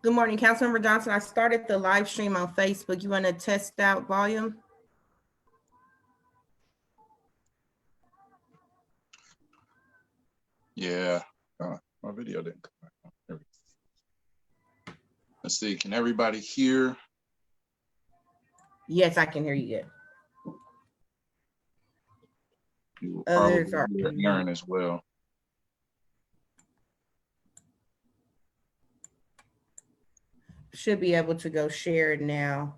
Good morning, Councilmember Johnson. I started the live stream on Facebook. You want to test out volume? Yeah, my video didn't come back on. There we go. Let's see, can everybody hear? Yes, I can hear you good. You will probably hear Aaron as well. Should be able to go share it now.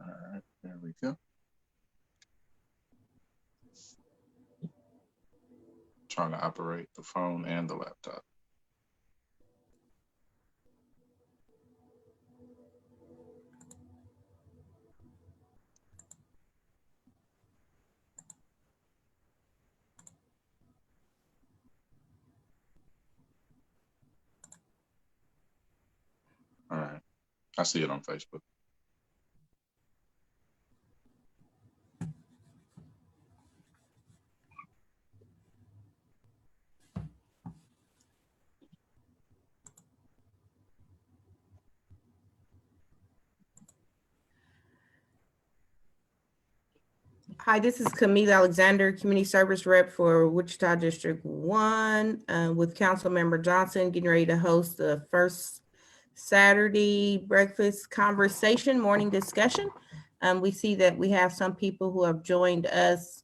All right, there we go. Trying to operate the phone and the laptop. All right, I see it on Facebook. Hi, this is Camille Alexander, Community Service Rep for Wichita District 1 with Councilmember Johnson, getting ready to host the first Saturday breakfast conversation, morning discussion. We see that we have some people who have joined us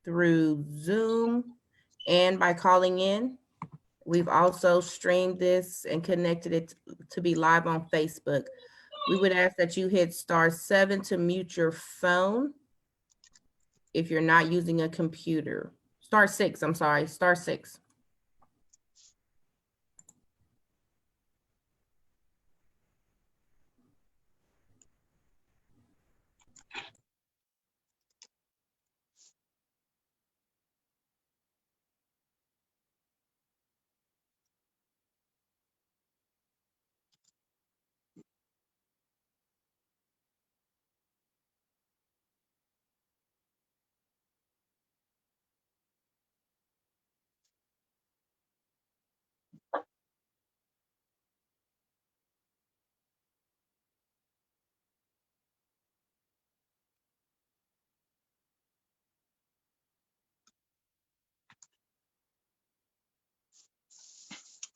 through Zoom and by calling in. We've also streamed this and connected it to be live on Facebook. We would ask that you hit *7 to mute your phone if you're not using a computer. *6, I'm sorry, *6.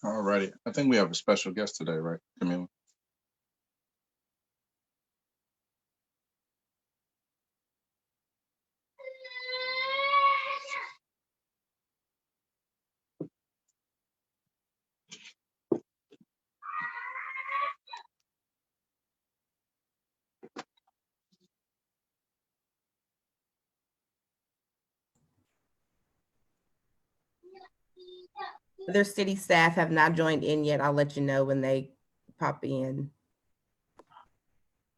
All righty, I think we have a special guest today, right, Camila? Their city staff have not joined in yet. I'll let you know when they pop in.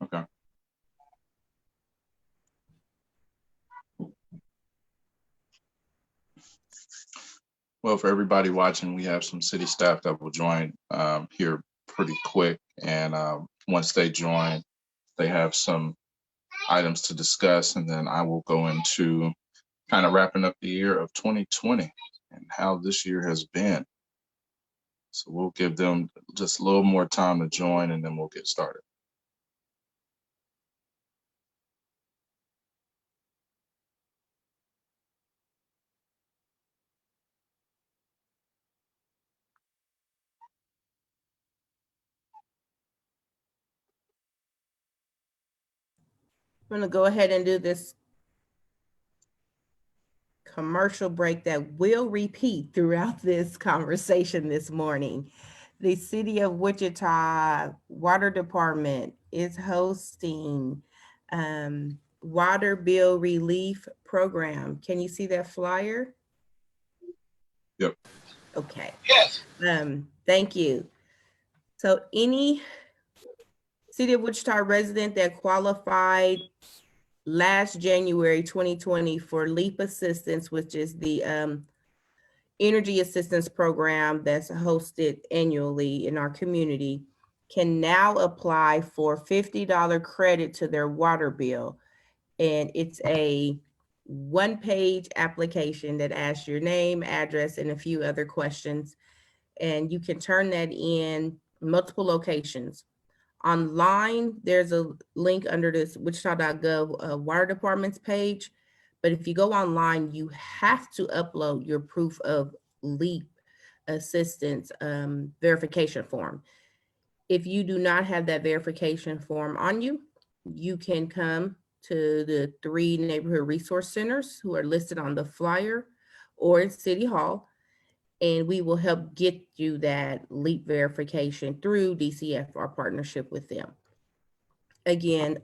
Okay. Well, for everybody watching, we have some city staff that will join here pretty quick. And once they join, they have some items to discuss. And then I will go into kind of wrapping up the year of 2020 and how this year has been. So we'll give them just a little more time to join and then we'll get started. I'm gonna go ahead and do this commercial break that will repeat throughout this conversation this morning. The City of Wichita Water Department is hosting water bill relief program. Can you see that flyer? Yep. Okay. Yes. Thank you. So any City of Wichita resident that qualified last January 2020 for LEAP assistance, which is the energy assistance program that's hosted annually in our community, can now apply for $50 credit to their water bill. And it's a one-page application that asks your name, address, and a few other questions. And you can turn that in multiple locations. Online, there's a link under this wichita.gov water department's page. But if you go online, you have to upload your proof of LEAP assistance verification form. If you do not have that verification form on you, you can come to the 3 neighborhood resource centers who are listed on the flyer or at City Hall, and we will help get you that LEAP verification through DCF, our partnership with them. Again,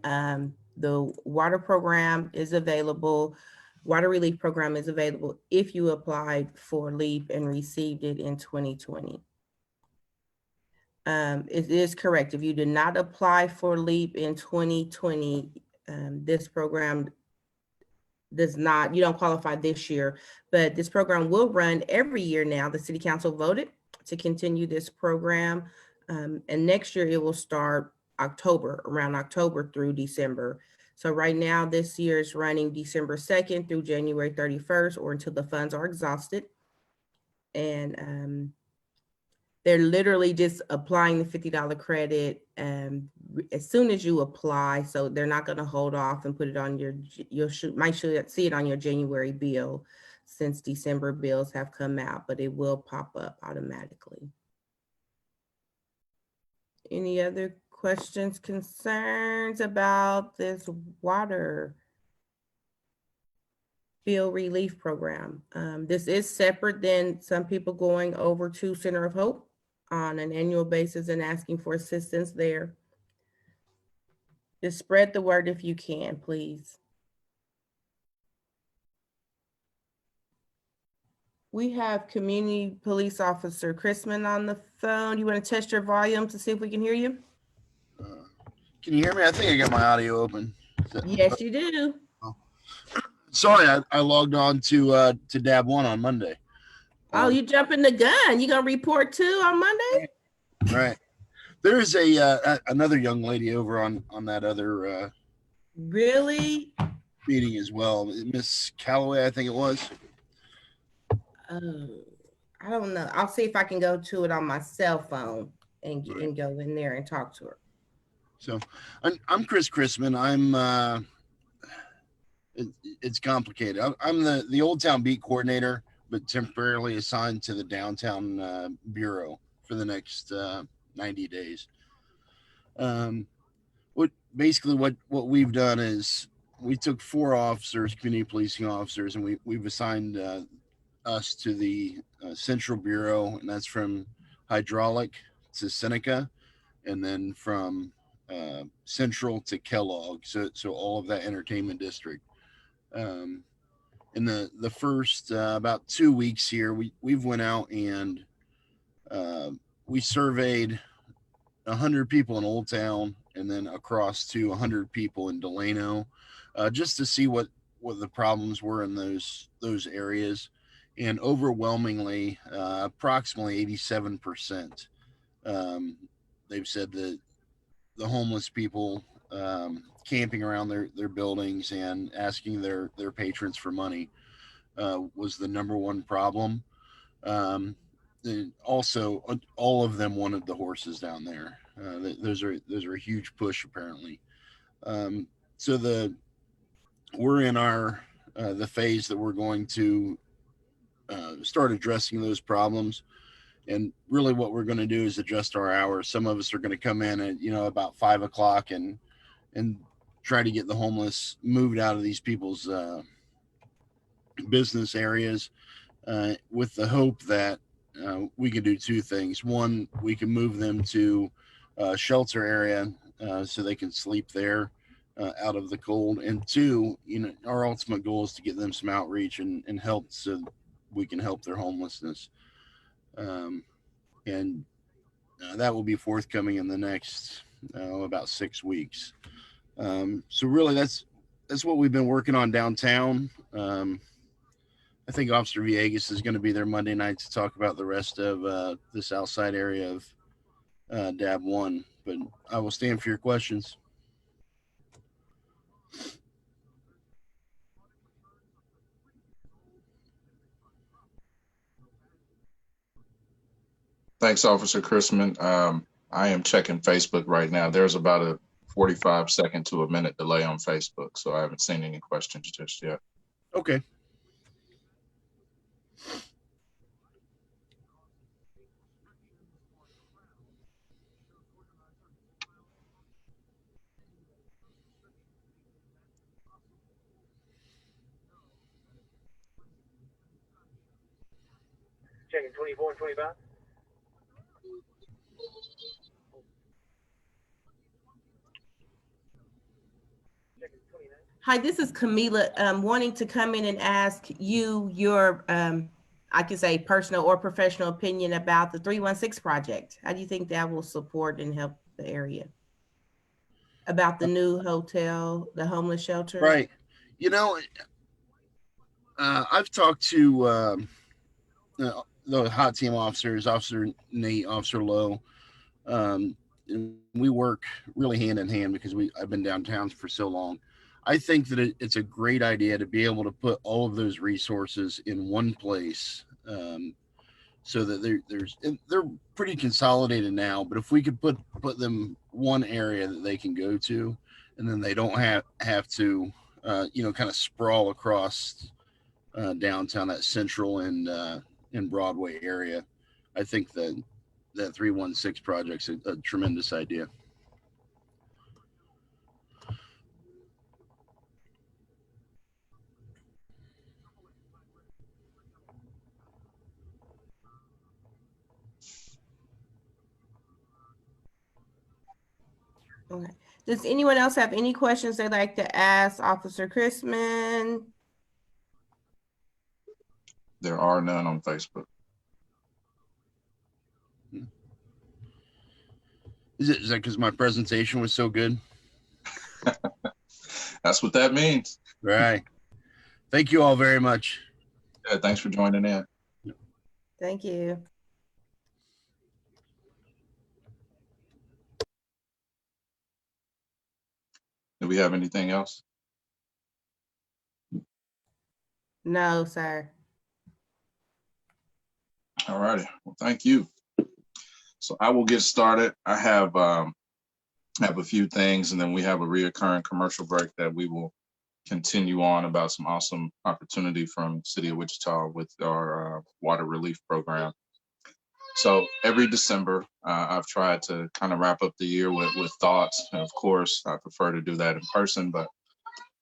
the water program is available. Water relief program is available if you applied for LEAP and received it in 2020. It is correct. If you did not apply for LEAP in 2020, this program does not, you don't qualify this year, but this program will run every year now. The city council voted to continue this program. And next year it will start around October through December. So right now, this year is running December 2nd through January 31st, or until the funds are exhausted. And they're literally just applying the $50 credit as soon as you apply. So they're not going to hold off and put it on your, might see it on your January bill, since December bills have come out, but it will pop up automatically. Any other questions, concerns about this water bill relief program? This is separate than some people going over to Center of Hope on an annual basis and asking for assistance there. Just spread the word if you can, please. We have Community Police Officer Chrisman on the phone. You want to test your volume to see if we can hear you? Can you hear me? I think I got my audio open. Yes, you do. Sorry, I logged on to DAB 1 on Monday. Oh, you jumping the gun. You gonna report too on Monday? Right. There's another young lady over on that other Really? meeting as well. Miss Calloway, I think it was. I don't know. I'll see if I can go to it on my cell phone and go in there and talk to her. So I'm Chris Chrisman. It's complicated. I'm the Old Town Beat Coordinator, but temporarily assigned to the Downtown Bureau for the next 90 days. What we've done is we took 4 officers, community policing officers, and we've assigned us to the Central Bureau, and that's from Hydraulic to Seneca, and then from Central to Kellogg. So all of that entertainment district. In the first about 2 weeks here, we've went out and we surveyed 100 people in Old Town, and then across to 100 people in Delano, just to see what the problems were in those areas. And overwhelmingly, approximately 87%, they've said that the homeless people camping around their buildings and asking their patrons for money was the number one problem. And also, all of them wanted the horses down there. Those are a huge push apparently. So we're in the phase that we're going to start addressing those problems. And really what we're going to do is adjust our hours. Some of us are going to come in at, about 5 o'clock and try to get the homeless moved out of these people's business areas, with the hope that we can do two things. One, we can move them to a shelter area so they can sleep there out of the cold. And two, our ultimate goal is to get them some outreach and help so we can help their homelessness. And that will be forthcoming in the next about 6 weeks. So really, that's what we've been working on downtown. I think Officer Villegas is going to be there Monday night to talk about the rest of the south side area of DAB 1. But I will stand for your questions. Thanks, Officer Chrisman. I am checking Facebook right now. There's about a 45-second to a minute delay on Facebook, so I haven't seen any questions just yet. Okay. Checking 24 and 25. Hi, this is Camila, wanting to come in and ask you your, I could say personal or professional opinion about the 316 project. How do you think that will support and help the area? About the new hotel, the homeless shelter? Right. I've talked to the hot team officers, Officer Nate, Officer Lowe. And we work really hand in hand because I've been downtown for so long. I think that it's a great idea to be able to put all of those resources in one place, so that they're pretty consolidated now. But if we could put them one area that they can go to, and then they don't have to kind of sprawl across downtown, that Central and Broadway area. I think that 316 project's a tremendous idea. Okay. Does anyone else have any questions they'd like to ask Officer Chrisman? There are none on Facebook. Is that because my presentation was so good? That's what that means. Right. Thank you all very much. Yeah, thanks for joining in. Thank you. Do we have anything else? No, sir. All righty. Well, thank you. So I will get started. I have a few things, and then we have a reoccurring commercial break that we will continue on about some awesome opportunity from City of Wichita with our water relief program. So every December, I've tried to kind of wrap up the year with thoughts. And of course, I prefer to do that in person, but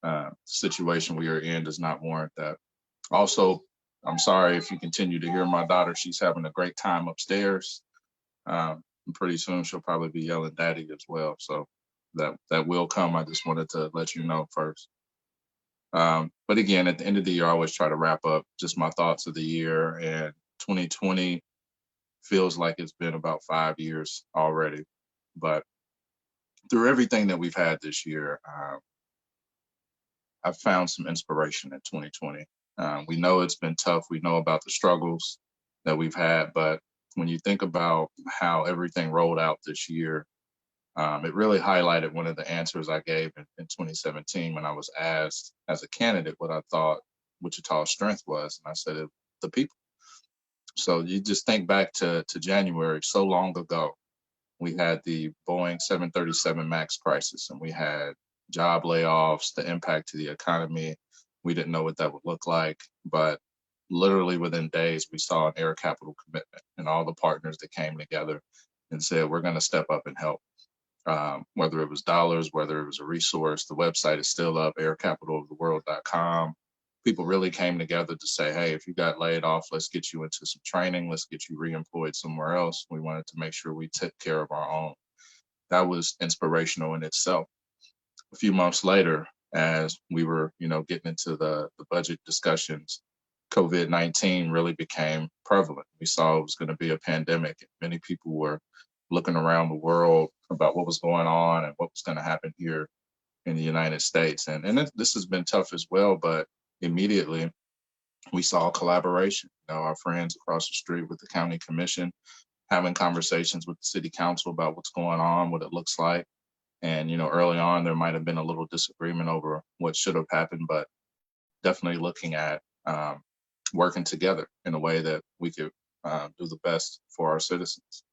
the situation we are in does not warrant that. Also, I'm sorry if you continue to hear my daughter. She's having a great time upstairs. And pretty soon she'll probably be yelling daddy as well. So that will come. I just wanted to let you know first. But again, at the end of the year, I always try to wrap up just my thoughts of the year, and 2020 feels like it's been about 5 years already. But through everything that we've had this year, I've found some inspiration in 2020. We know it's been tough. We know about the struggles that we've had, but when you think about how everything rolled out this year, it really highlighted one of the answers I gave in 2017 when I was asked as a candidate what I thought Wichita's strength was. And I said, the people. So you just think back to January, so long ago, we had the Boeing 737 MAX crisis, and we had job layoffs, the impact to the economy. We didn't know what that would look like, but literally within days, we saw an air capital commitment and all the partners that came together and said, we're going to step up and help. whether it was dollars, whether it was a resource. The website is still up, aircapitaloftheworld.com. People really came together to say, hey, if you got laid off, let's get you into some training. Let's get you reemployed somewhere else. We wanted to make sure we took care of our own. That was inspirational in itself. A few months later, as we were, getting into the budget discussions, COVID-19 really became prevalent. We saw it was going to be a pandemic. Many people were looking around the world about what was going on and what was going to happen here in the United States. And this has been tough as well, but immediately we saw collaboration. Our friends across the street with the county commission having conversations with the city council about what's going on, what it looks like. And, early on, there might have been a little disagreement over what should have happened, but definitely looking at working together in a way that we could do the best for our citizens.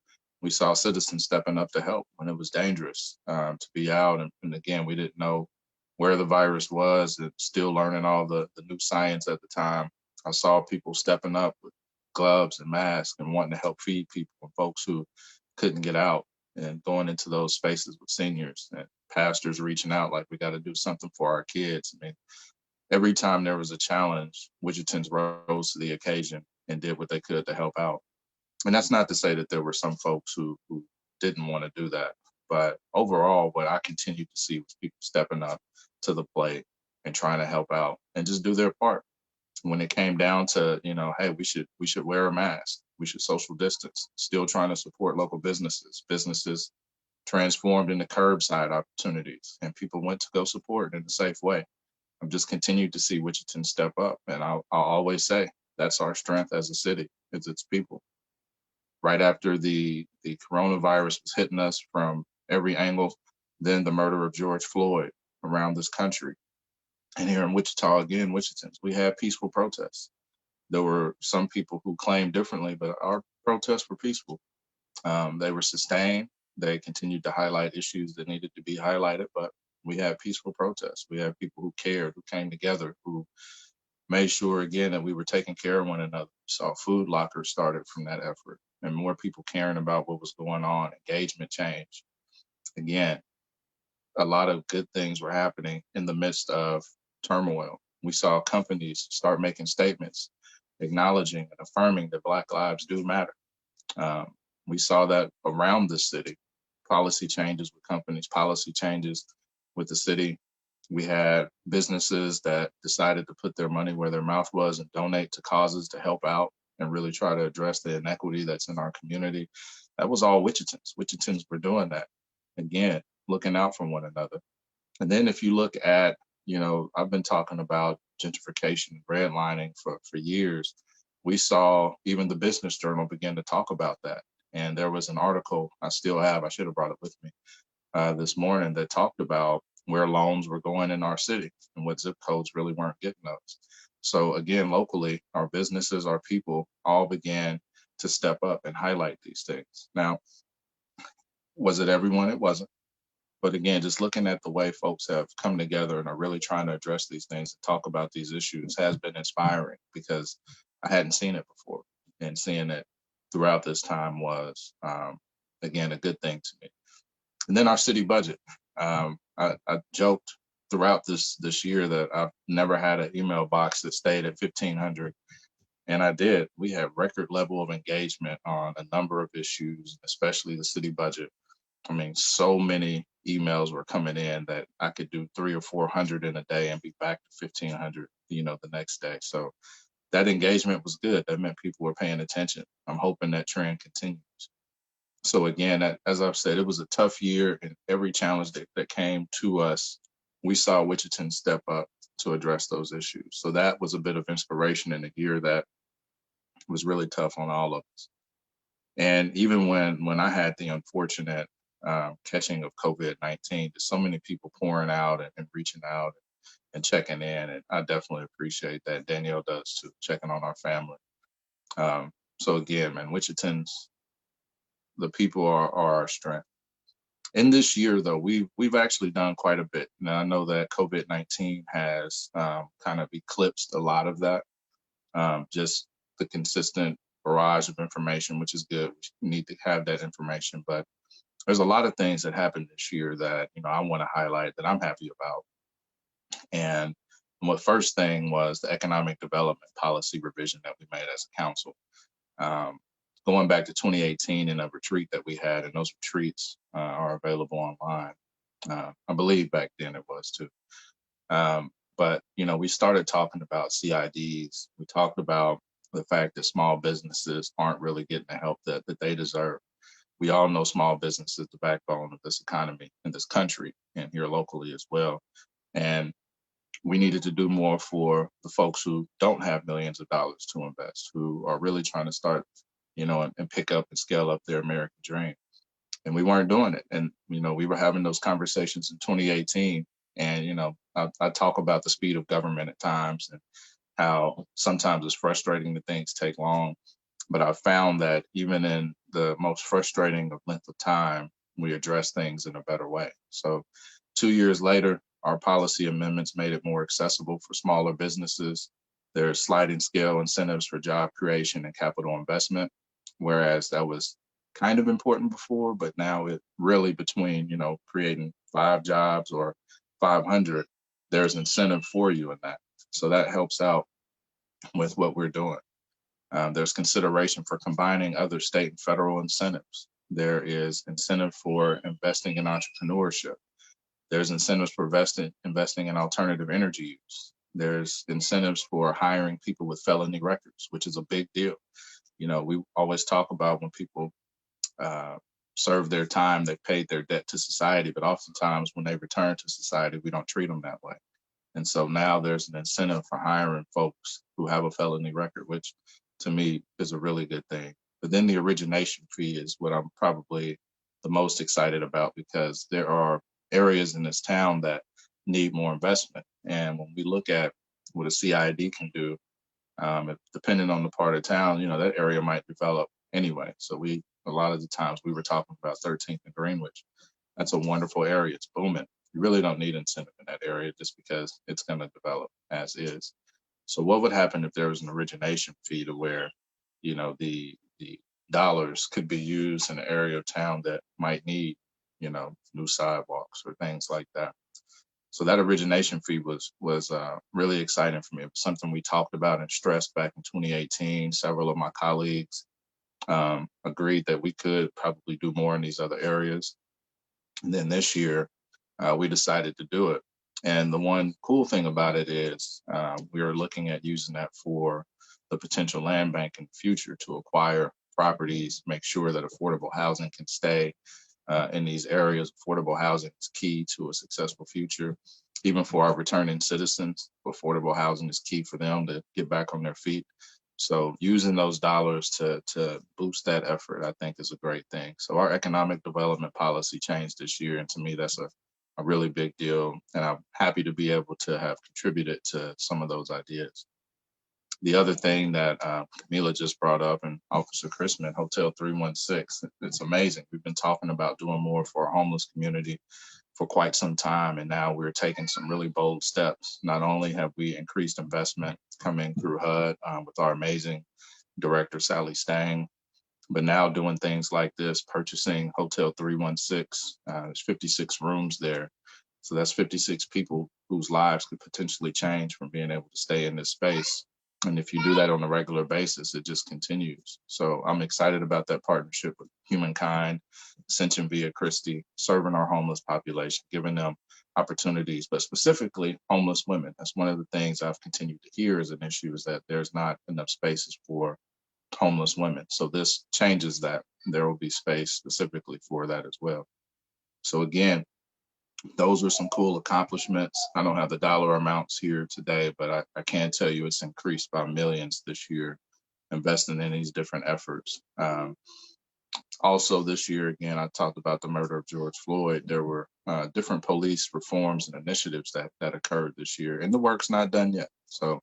We saw citizens stepping up to help when it was dangerous to be out. And again, we didn't know where the virus was and still learning all the new science at the time. I saw people stepping up with gloves and masks and wanting to help feed people and folks who couldn't get out, and going into those spaces with seniors and pastors reaching out like, we got to do something for our kids. I mean, every time there was a challenge, Wichitans rose to the occasion and did what they could to help out. And that's not to say that there were some folks who didn't want to do that. But overall, what I continued to see was people stepping up to the plate and trying to help out and just do their part. When it came down to, hey, we should wear a mask, we should social distance, still trying to support local businesses transformed into curbside opportunities, and people went to go support in a safe way. I've just continued to see Wichita step up, and I'll always say that's our strength as a city, is its people. Right after the coronavirus was hitting us from every angle, then the murder of George Floyd around this country. And here in Wichita, again, Wichitans, we had peaceful protests. There were some people who claimed differently, but our protests were peaceful. They were sustained. They continued to highlight issues that needed to be highlighted, but we had peaceful protests. We had people who cared, who came together, who made sure, again, that we were taking care of one another. We saw food lockers started from that effort, and more people caring about what was going on, engagement change. Again, a lot of good things were happening in the midst of turmoil. We saw companies start making statements acknowledging and affirming that Black lives do matter. We saw that around the city, policy changes with companies, policy changes with the city. We had businesses that decided to put their money where their mouth was and donate to causes to help out and really try to address the inequity that's in our community. That was all Wichitans. Wichitans were doing that. Again, looking out for one another. And then if you look at, I've been talking about gentrification, redlining for years. We saw even the Business Journal begin to talk about that. And there was an article I still have, I should have brought it with me this morning, that talked about where loans were going in our city and what zip codes really weren't getting those. So again, locally, our businesses, our people all began to step up and highlight these things. Now, was it everyone? It wasn't. But again, just looking at the way folks have come together and are really trying to address these things and talk about these issues has been inspiring, because I hadn't seen it before. And seeing it throughout this time was, again, a good thing to me. And then our city budget. I joked throughout this year that I've never had an email box that stayed at 1,500. And I did. We had record level of engagement on a number of issues, especially the city budget. I mean, so many emails were coming in that I could do 300 or 400 in a day and be back to 1,500, the next day. So that engagement was good. That meant people were paying attention. I'm hoping that trend continues. So again, as I've said, it was a tough year, and every challenge that came to us, we saw Wichitans step up to address those issues. So that was a bit of inspiration in a year that was really tough on all of us. And even when I had the unfortunate catching of COVID-19, there's so many people pouring out and reaching out and checking in. And I definitely appreciate that. Danielle does too, checking on our family. So again, man, Wichitans, the people are our strength. In this year, though, we've actually done quite a bit. Now, I know that COVID-19 has kind of eclipsed a lot of that, just the consistent barrage of information, which is good. We need to have that information. But there's a lot of things that happened this year that, I want to highlight that I'm happy about. And the first thing was the economic development policy revision that we made as a council. Um, Going back to 2018 in a retreat that we had, and those retreats are available online. I believe back then it was too. But, we started talking about CIDs. We talked about the fact that small businesses aren't really getting the help that they deserve. We all know small business is the backbone of this economy in this country and here locally as well. And we needed to do more for the folks who don't have millions of dollars to invest, who are really trying to start, and pick up and scale up their American dream. And we weren't doing it. And, we were having those conversations in 2018. And, I talk about the speed of government at times and how sometimes it's frustrating that things take long. But I found that even in the most frustrating of length of time, we address things in a better way. So 2 years later, our policy amendments made it more accessible for smaller businesses. There's sliding scale incentives for job creation and capital investment, whereas that was kind of important before, but now it really between, creating 5 jobs or 500, there's incentive for you in that. So that helps out with what we're doing. There's consideration for combining other state and federal incentives. There is incentive for investing in entrepreneurship. There's incentives for investing in alternative energy use. There's incentives for hiring people with felony records, which is a big deal. We always talk about when people serve their time, they've paid their debt to society, but oftentimes when they return to society, we don't treat them that way. And so now there's an incentive for hiring folks who have a felony record, which to me is a really good thing. But then the origination fee is what I'm probably the most excited about, because there are areas in this town that need more investment. And when we look at what a CID can do, depending on the part of town, that area might develop anyway. So a lot of the times we were talking about 13th and Greenwich. That's a wonderful area. It's booming. You really don't need incentive in that area just because it's going to develop as is. So what would happen if there was an origination fee to where, the dollars could be used in an area of town that might need, new sidewalks or things like that. So that origination fee was really exciting for me. It was something we talked about and stressed back in 2018. Several of my colleagues agreed that we could probably do more in these other areas. And then this year, we decided to do it. And the one cool thing about it is we are looking at using that for the potential land bank in the future to acquire properties, make sure that affordable housing can stay in these areas. Affordable housing is key to a successful future. Even for our returning citizens, affordable housing is key for them to get back on their feet. So using those dollars to boost that effort, I think is a great thing. So our economic development policy changed this year. And to me, that's a really big deal. And I'm happy to be able to have contributed to some of those ideas. The other thing that Camila just brought up, and Officer Chrisman, Hotel 316, it's amazing. We've been talking about doing more for our homeless community for quite some time, and now we're taking some really bold steps. Not only have we increased investment coming through HUD with our amazing director, Sally Stang, but now doing things like this, purchasing Hotel 316, there's 56 rooms there. So that's 56 people whose lives could potentially change from being able to stay in this space. And if you do that on a regular basis, it just continues. So I'm excited about that partnership with Humankind, Ascension Via Christi, serving our homeless population, giving them opportunities, but specifically homeless women. That's one of the things I've continued to hear as an issue, is that there's not enough spaces for homeless women. So this changes that. There will be space specifically for that as well. So again, those are some cool accomplishments. I don't have the dollar amounts here today, but I can tell you it's increased by millions this year, investing in these different efforts. Also this year, again, I talked about the murder of George Floyd. There were different police reforms and initiatives that occurred this year, and the work's not done yet. So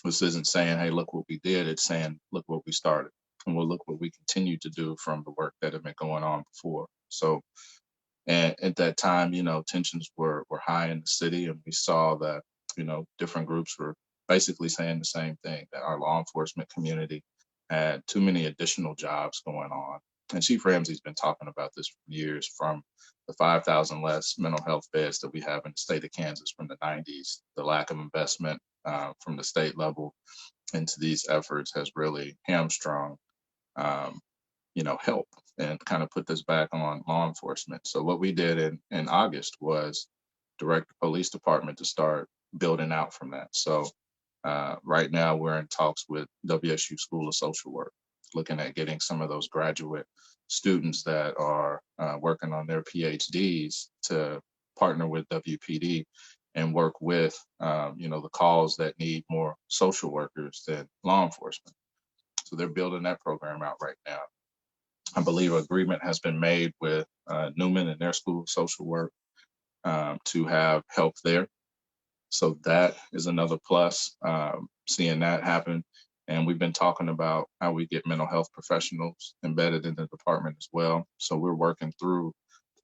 this isn't saying, hey, look what we did. It's saying, look what we started, and we'll look what we continue to do from the work that had been going on before. So, and at that time, tensions were high in the city, and we saw that, different groups were basically saying the same thing, that our law enforcement community had too many additional jobs going on. And Chief Ramsey's been talking about this for years, from the 5,000 less mental health beds that we have in the state of Kansas from the 90s. The lack of investment from the state level into these efforts has really hamstrung, help and kind of put this back on law enforcement. So what we did in August was direct the police department to start building out from that. So right now we're in talks with WSU School of Social Work, looking at getting some of those graduate students that are working on their PhDs to partner with WPD and work with, the calls that need more social workers than law enforcement. So they're building that program out right now. I believe agreement has been made with Newman and their School of Social Work to have help there. So that is another plus, seeing that happen. And we've been talking about how we get mental health professionals embedded in the department as well. So we're working through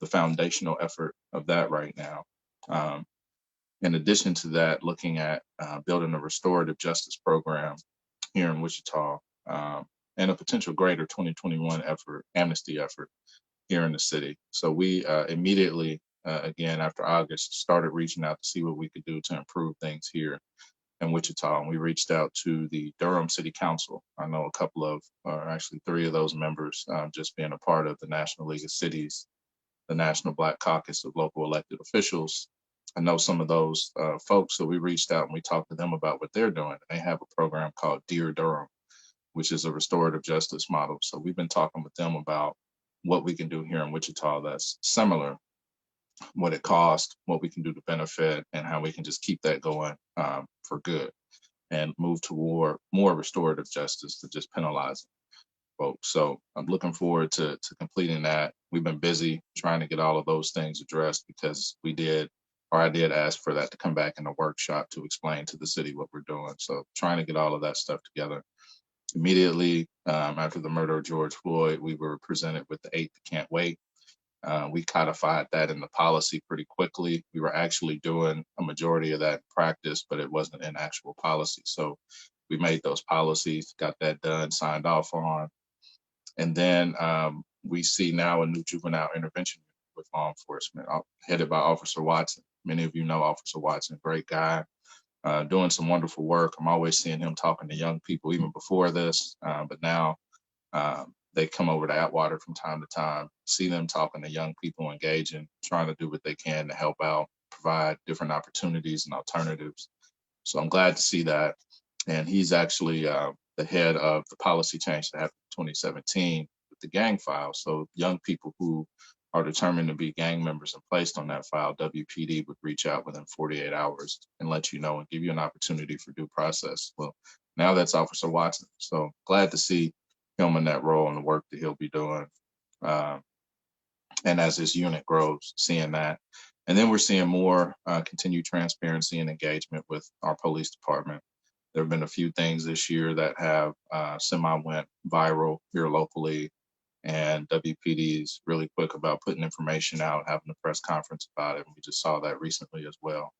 the foundational effort of that right now. In addition to that, looking at building a restorative justice program here in Wichita, and a potential greater 2021 effort, amnesty effort here in the city. So we immediately, again, after August, started reaching out to see what we could do to improve things here in Wichita. And we reached out to the Durham City Council. I know a couple of, or actually 3 of those members, just being a part of the National League of Cities, the National Black Caucus of Local Elected Officials. I know some of those folks, so we reached out and we talked to them about what they're doing. They have a program called Dear Durham, which is a restorative justice model. So we've been talking with them about what we can do here in Wichita that's similar, what it costs, what we can do to benefit, and how we can just keep that going for good and move toward more restorative justice than just penalizing folks. So I'm looking forward to completing that. We've been busy trying to get all of those things addressed because I did ask for that to come back in a workshop to explain to the city what we're doing. So trying to get all of that stuff together. Immediately after the murder of George Floyd, we were presented with the 8th Can't Wait. We codified that in the policy pretty quickly. We were actually doing a majority of that in practice, but it wasn't in actual policy. So we made those policies, got that done, signed off on. And then we see now a new juvenile intervention with law enforcement headed by Officer Watson. Many of you know Officer Watson, great guy. Doing some wonderful work. I'm always seeing him talking to young people even before this, but now they come over to Atwater from time to time, see them talking to young people, engaging, trying to do what they can to help out, provide different opportunities and alternatives. So I'm glad to see that. And he's actually the head of the policy change that happened in 2017 with the gang file. So young people who are determined to be gang members and placed on that file, WPD would reach out within 48 hours and let you know and give you an opportunity for due process. Well, now that's Officer Watson. So glad to see him in that role and the work that he'll be doing. And as this unit grows, seeing that. And then we're seeing more continued transparency and engagement with our police department. There have been a few things this year that have went viral here locally. And WPD is really quick about putting information out, having a press conference about it. And we just saw that recently as well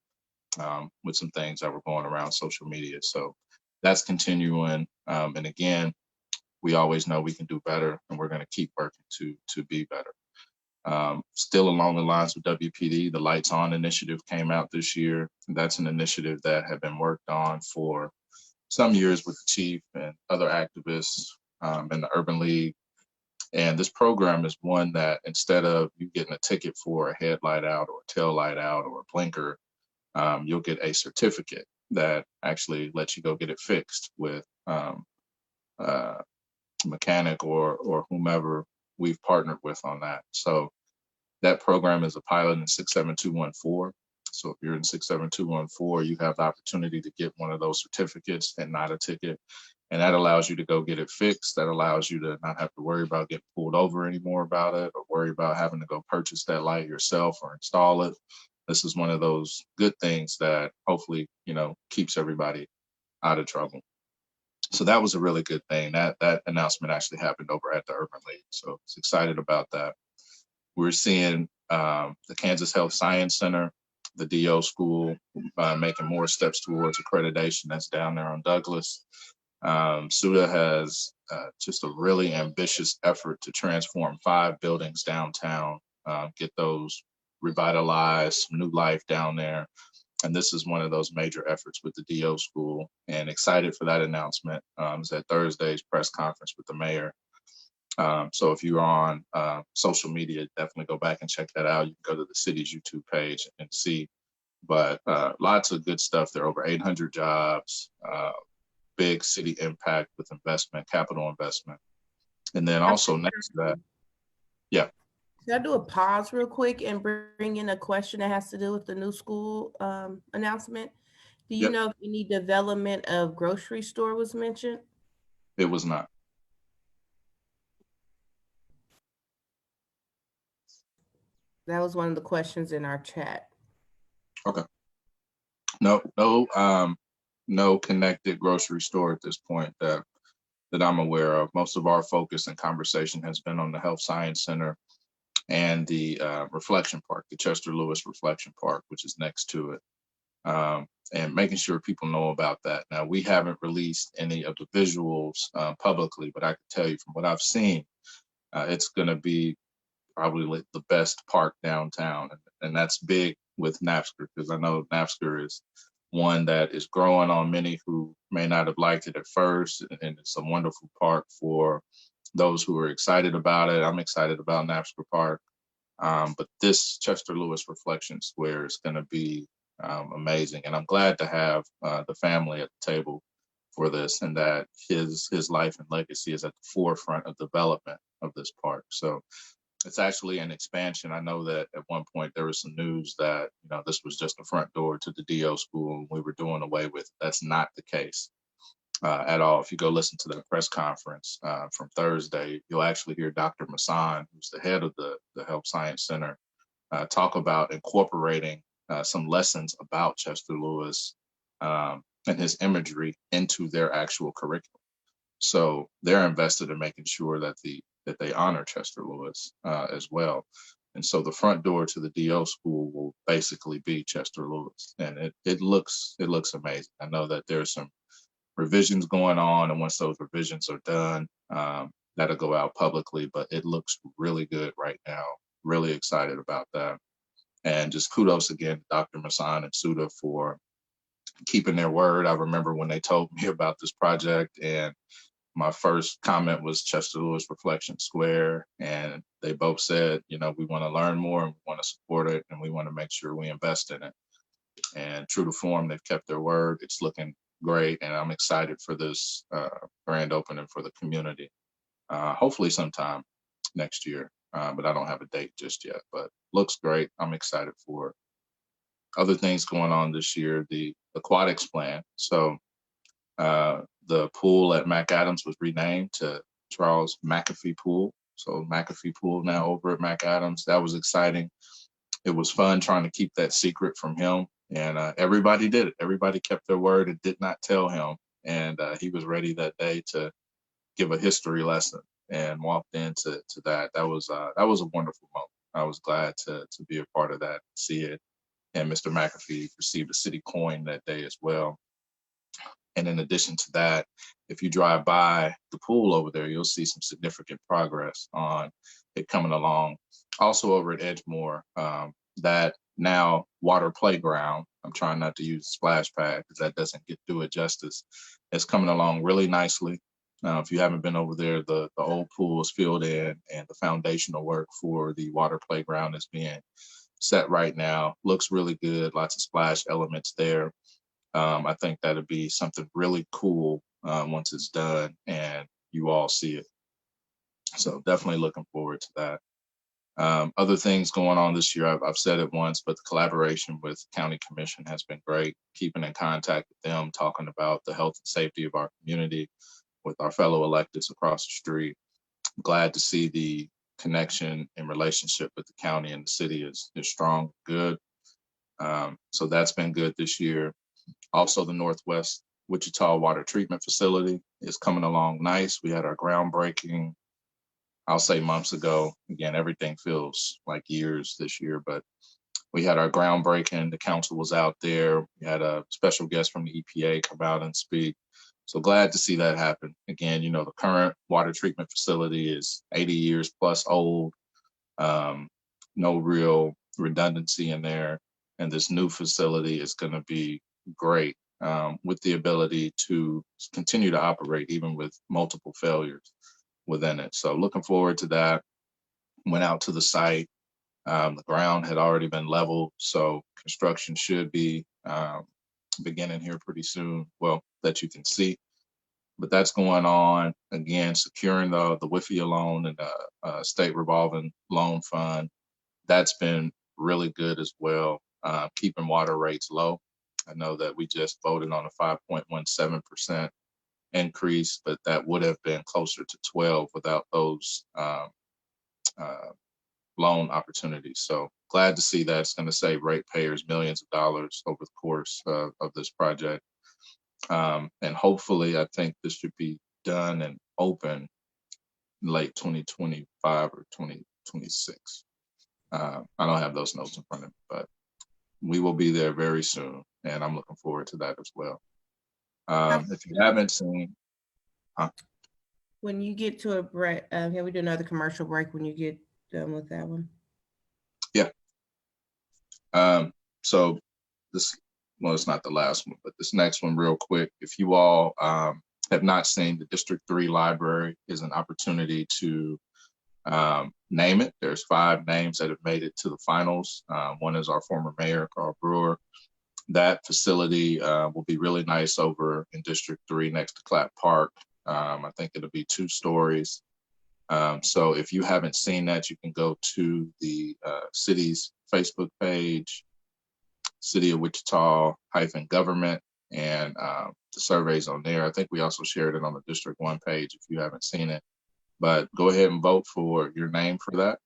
with some things that were going around social media. So that's continuing. And again, we always know we can do better, and we're going to keep working to be better. Still along the lines with WPD, the Lights On initiative came out this year. That's an initiative that had been worked on for some years with the chief and other activists in the Urban League. And this program is one that instead of you getting a ticket for a headlight out or a tail light out or a blinker, you'll get a certificate that actually lets you go get it fixed with a mechanic or whomever we've partnered with on that. So that program is a pilot in 67214. So if you're in 67214, you have the opportunity to get one of those certificates and not a ticket. And that allows you to go get it fixed. That allows you to not have to worry about getting pulled over anymore about it or worry about having to go purchase that light yourself or install it. This is one of those good things that hopefully, keeps everybody out of trouble. So that was a really good thing. That announcement actually happened over at the Urban League. So I was excited about that. We're seeing the Kansas Health Science Center, the DO school, making more steps towards accreditation. That's down there on Douglas. SUDA has just a really ambitious effort to transform 5 buildings downtown, get those revitalized, some new life down there. And this is one of those major efforts with the DO school, and excited for that announcement. It's at Thursday's press conference with the mayor. So if you're on social media, definitely go back and check that out. You can go to the city's YouTube page and see, but lots of good stuff there, over 800 jobs, big city impact with investment, capital investment. And then also next to that, yeah. Can I do a pause real quick and bring in a question that has to do with the new school announcement? Do you Yep. know if any development of grocery store was mentioned? It was not. That was one of the questions in our chat. Okay. No connected grocery store at this point that I'm aware of. Most of our focus and conversation has been on the Health Science Center and the Reflection Park, the Chester Lewis Reflection Park, which is next to it, and making sure people know about that. Now, we haven't released any of the visuals publicly, but I can tell you from what I've seen, it's going to be probably the best park downtown. And that's big with NAPSCR, because I know NAPSCR is one that is growing on many who may not have liked it at first. And it's a wonderful park for those who are excited about it. I'm excited about NAPSCR Park. But this Chester Lewis Reflection Square is going to be amazing. And I'm glad to have the family at the table for this, and that his life and legacy is at the forefront of development of this park. So it's actually an expansion. I know that at one point there was some news that, this was just the front door to the DO school and we were doing away with it. That's not the case at all. If you go listen to the press conference from Thursday, you'll actually hear Dr. Masson, who's the head of the Health Science Center, talk about incorporating some lessons about Chester Lewis and his imagery into their actual curriculum. So they're invested in making sure that they honor Chester Lewis as well. And so the front door to the DO school will basically be Chester Lewis, and it looks amazing. I know that there's some revisions going on, and once those revisions are done, that'll go out publicly. But it looks really good right now. Really excited about that, and just kudos again to Dr. Masson and SUDA for keeping their word. I remember when they told me about this project, and my first comment was Chester Lewis Reflection Square, and they both said, we want to learn more and we want to support it, and we want to make sure we invest in it. And true to form, they've kept their word. It's looking great, and I'm excited for this grand opening for the community. Hopefully sometime next year, but I don't have a date just yet, but looks great. I'm excited for it. Other things going on this year, the aquatics plan. So the pool at McAdams was renamed to Charles McAfee Pool. So McAfee Pool now over at McAdams. That was exciting. It was fun trying to keep that secret from him. And everybody did it. Everybody kept their word and did not tell him. And he was ready that day to give a history lesson and walked into that. That was a wonderful moment. I was glad to be a part of that, see it. And Mr. McAfee received a city coin that day as well. And in addition to that, if you drive by the pool over there, you'll see some significant progress on it coming along. Also over at Edgemoor, that now water playground, I'm trying not to use splash pad because that doesn't do it justice. It's coming along really nicely. If you haven't been over there, the old pool is filled in, and the foundational work for the water playground is being set right now. Looks really good. Lots of splash elements there. I think that'll be something really cool once it's done and you all see it. So definitely looking forward to that. Other things going on this year, I've said it once, but the collaboration with County Commission has been great. Keeping in contact with them, talking about the health and safety of our community with our fellow electeds across the street. I'm glad to see the connection and relationship with the county and the city is strong, good. So that's been good this year. Also, the Northwest Wichita Water Treatment Facility is coming along nice. We had our groundbreaking, I'll say months ago. Again, everything feels like years this year, but we had our groundbreaking. The council was out there. We had a special guest from the EPA come out and speak. So glad to see that happen. Again, you know, the current water treatment facility is 80 years plus old. No real redundancy in there. And this new facility is going to be great, with the ability to continue to operate even with multiple failures within it. So looking forward to that. Went out to the site. The ground had already been leveled, so construction should be beginning here pretty soon. Well, that you can see. But that's going on. Again, securing the WIFIA loan and the state revolving loan fund. That's been really good as well, keeping water rates low. I know that we just voted on a 5.17% increase, but that would have been closer to 12 without those loan opportunities. So glad to see that. It's going to save ratepayers millions of dollars over the course of this project. And hopefully, I think this should be done and open late 2025 or 2026. I don't have those notes in front of me, but we will be there very soon, and I'm looking forward to that as well. If you haven't seen, When you get to a break, can we do another commercial break when you get done with that one? yeah. So this, well, it's not the last one, but this next one real quick. If you all have not seen, the District 3 Library is an opportunity to name it. There's 5 names that have made it to the finals. One is our former mayor, Carl Brewer. That facility will be really nice over in District 3 next to Clapp Park. I think it'll be 2 stories. So if you haven't seen that, you can go to the city's Facebook page, City of Wichita-government, and the surveys on there. I think we also shared it on the District 1 page if you haven't seen it. But go ahead and vote for your name for that.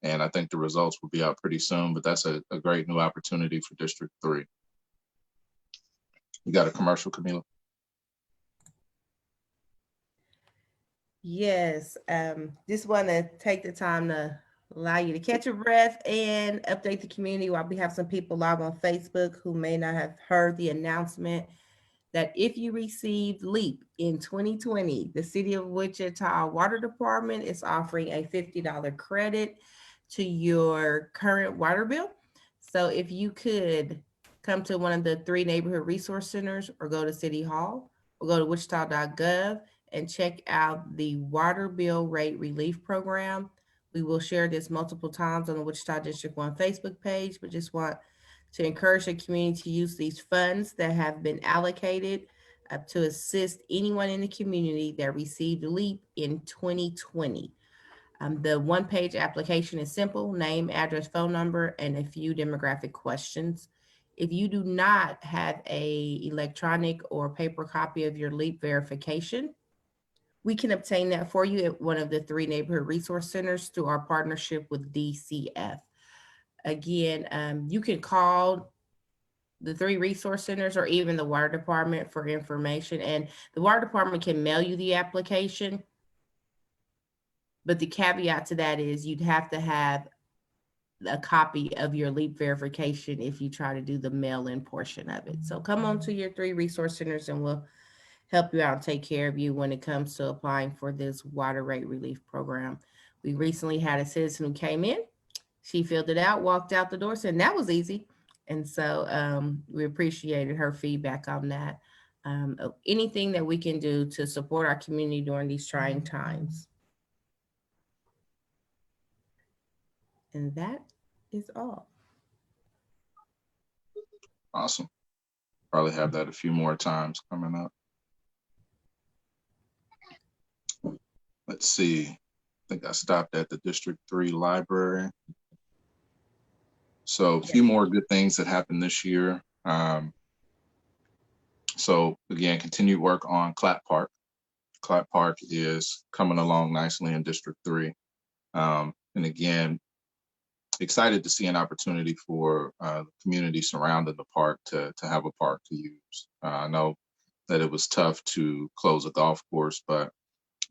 And I think the results will be out pretty soon, but that's a great new opportunity for District 3. You got a commercial, Camila? Yes, just want to take the time to allow you to catch your breath and update the community while we have some people live on Facebook who may not have heard the announcement that if you received LEAP in 2020, the City of Wichita Water Department is offering a $50 credit to your current water bill. So if you could come to one of the 3 neighborhood resource centers or go to City Hall or go to wichita.gov and check out the water bill rate relief program. We will share this multiple times on the Wichita District 1 Facebook page, but just want to encourage the community to use these funds that have been allocated to assist anyone in the community that received LEAP in 2020. The 1-page application is simple: name, address, phone number, and a few demographic questions. If you do not have a electronic or paper copy of your LEAP verification, we can obtain that for you at one of the 3 neighborhood resource centers through our partnership with DCF. Again, you can call the 3 resource centers or even the water department for information, and the water department can mail you the application. But the caveat to that is you'd have to have a copy of your LEAP verification if you try to do the mail-in portion of it. So come on to your 3 resource centers and we'll help you out and take care of you when it comes to applying for this water rate relief program. We recently had a citizen who came in, she filled it out, walked out the door, said that was easy. And so we appreciated her feedback on that. Anything that we can do to support our community during these trying times. And that is all. Awesome. Probably have that a few more times coming up. Let's see. I think I stopped at the District 3 Library. So a few more good things that happened this year. So again, continued work on Clapp Park. Clapp Park is coming along nicely in District 3. And again, excited to see an opportunity for the community surrounding the park to have a park to use. I know that it was tough to close a golf course, but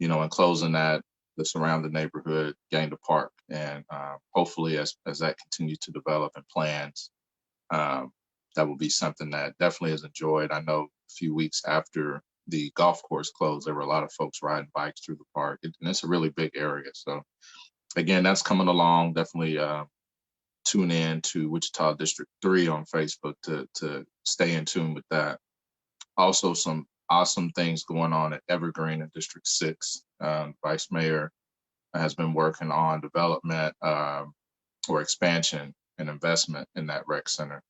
in closing that, the surrounding neighborhood gained a park, and hopefully as that continues to develop and plans, that will be something that definitely is enjoyed. I know few weeks after the golf course closed. There were a lot of folks riding bikes through the park, and it's a really big area. So again, that's coming along. Definitely tune in to Wichita District 3 on Facebook to stay in tune with that. Also, some awesome things going on at Evergreen in District 6. Vice Mayor has been working on development or expansion and investment in that rec center.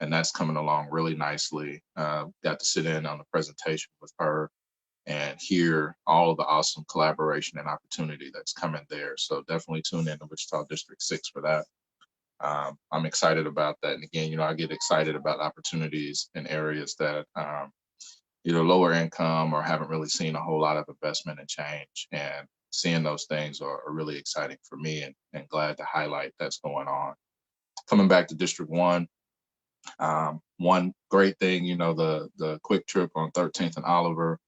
And that's coming along really nicely. Got to sit in on the presentation with her and hear all of the awesome collaboration and opportunity that's coming there. So definitely tune in to Wichita District 6 for that. I'm excited about that. And again, I get excited about opportunities in areas that either lower income or haven't really seen a whole lot of investment and change. And seeing those things are really exciting for me, and glad to highlight that's going on. Coming back to District 1, one great thing, the quick trip on 13th and Oliver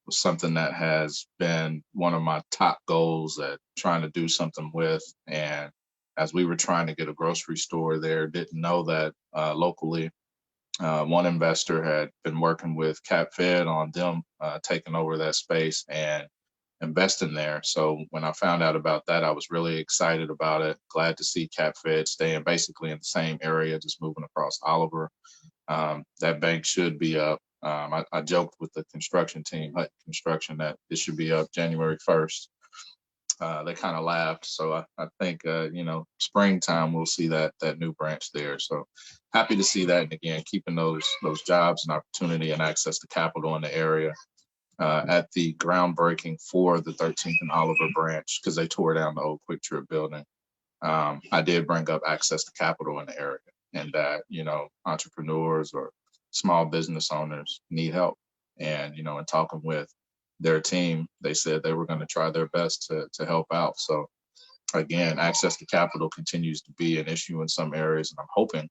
was something that has been one of my top goals at trying to do something with. And as we were trying to get a grocery store there, didn't know that locally, one investor had been working with CapFed on them taking over that space and investing there. So when I found out about that, I was really excited about it. Glad to see CapFed staying basically in the same area, just moving across Oliver. That bank should be up. I joked with the construction team, Hutton Construction, that it should be up January 1st. They kind of laughed. So I think, springtime, we'll see that new branch there. So happy to see that. And again, keeping those jobs and opportunity and access to capital in the area. At the groundbreaking for the 13th and Oliver branch, because they tore down the old Quick Trip building, I did bring up access to capital in the area, and that, entrepreneurs or small business owners need help. And, in talking with their team, they said they were going to try their best to help out. So again, access to capital continues to be an issue in some areas, and I'm hoping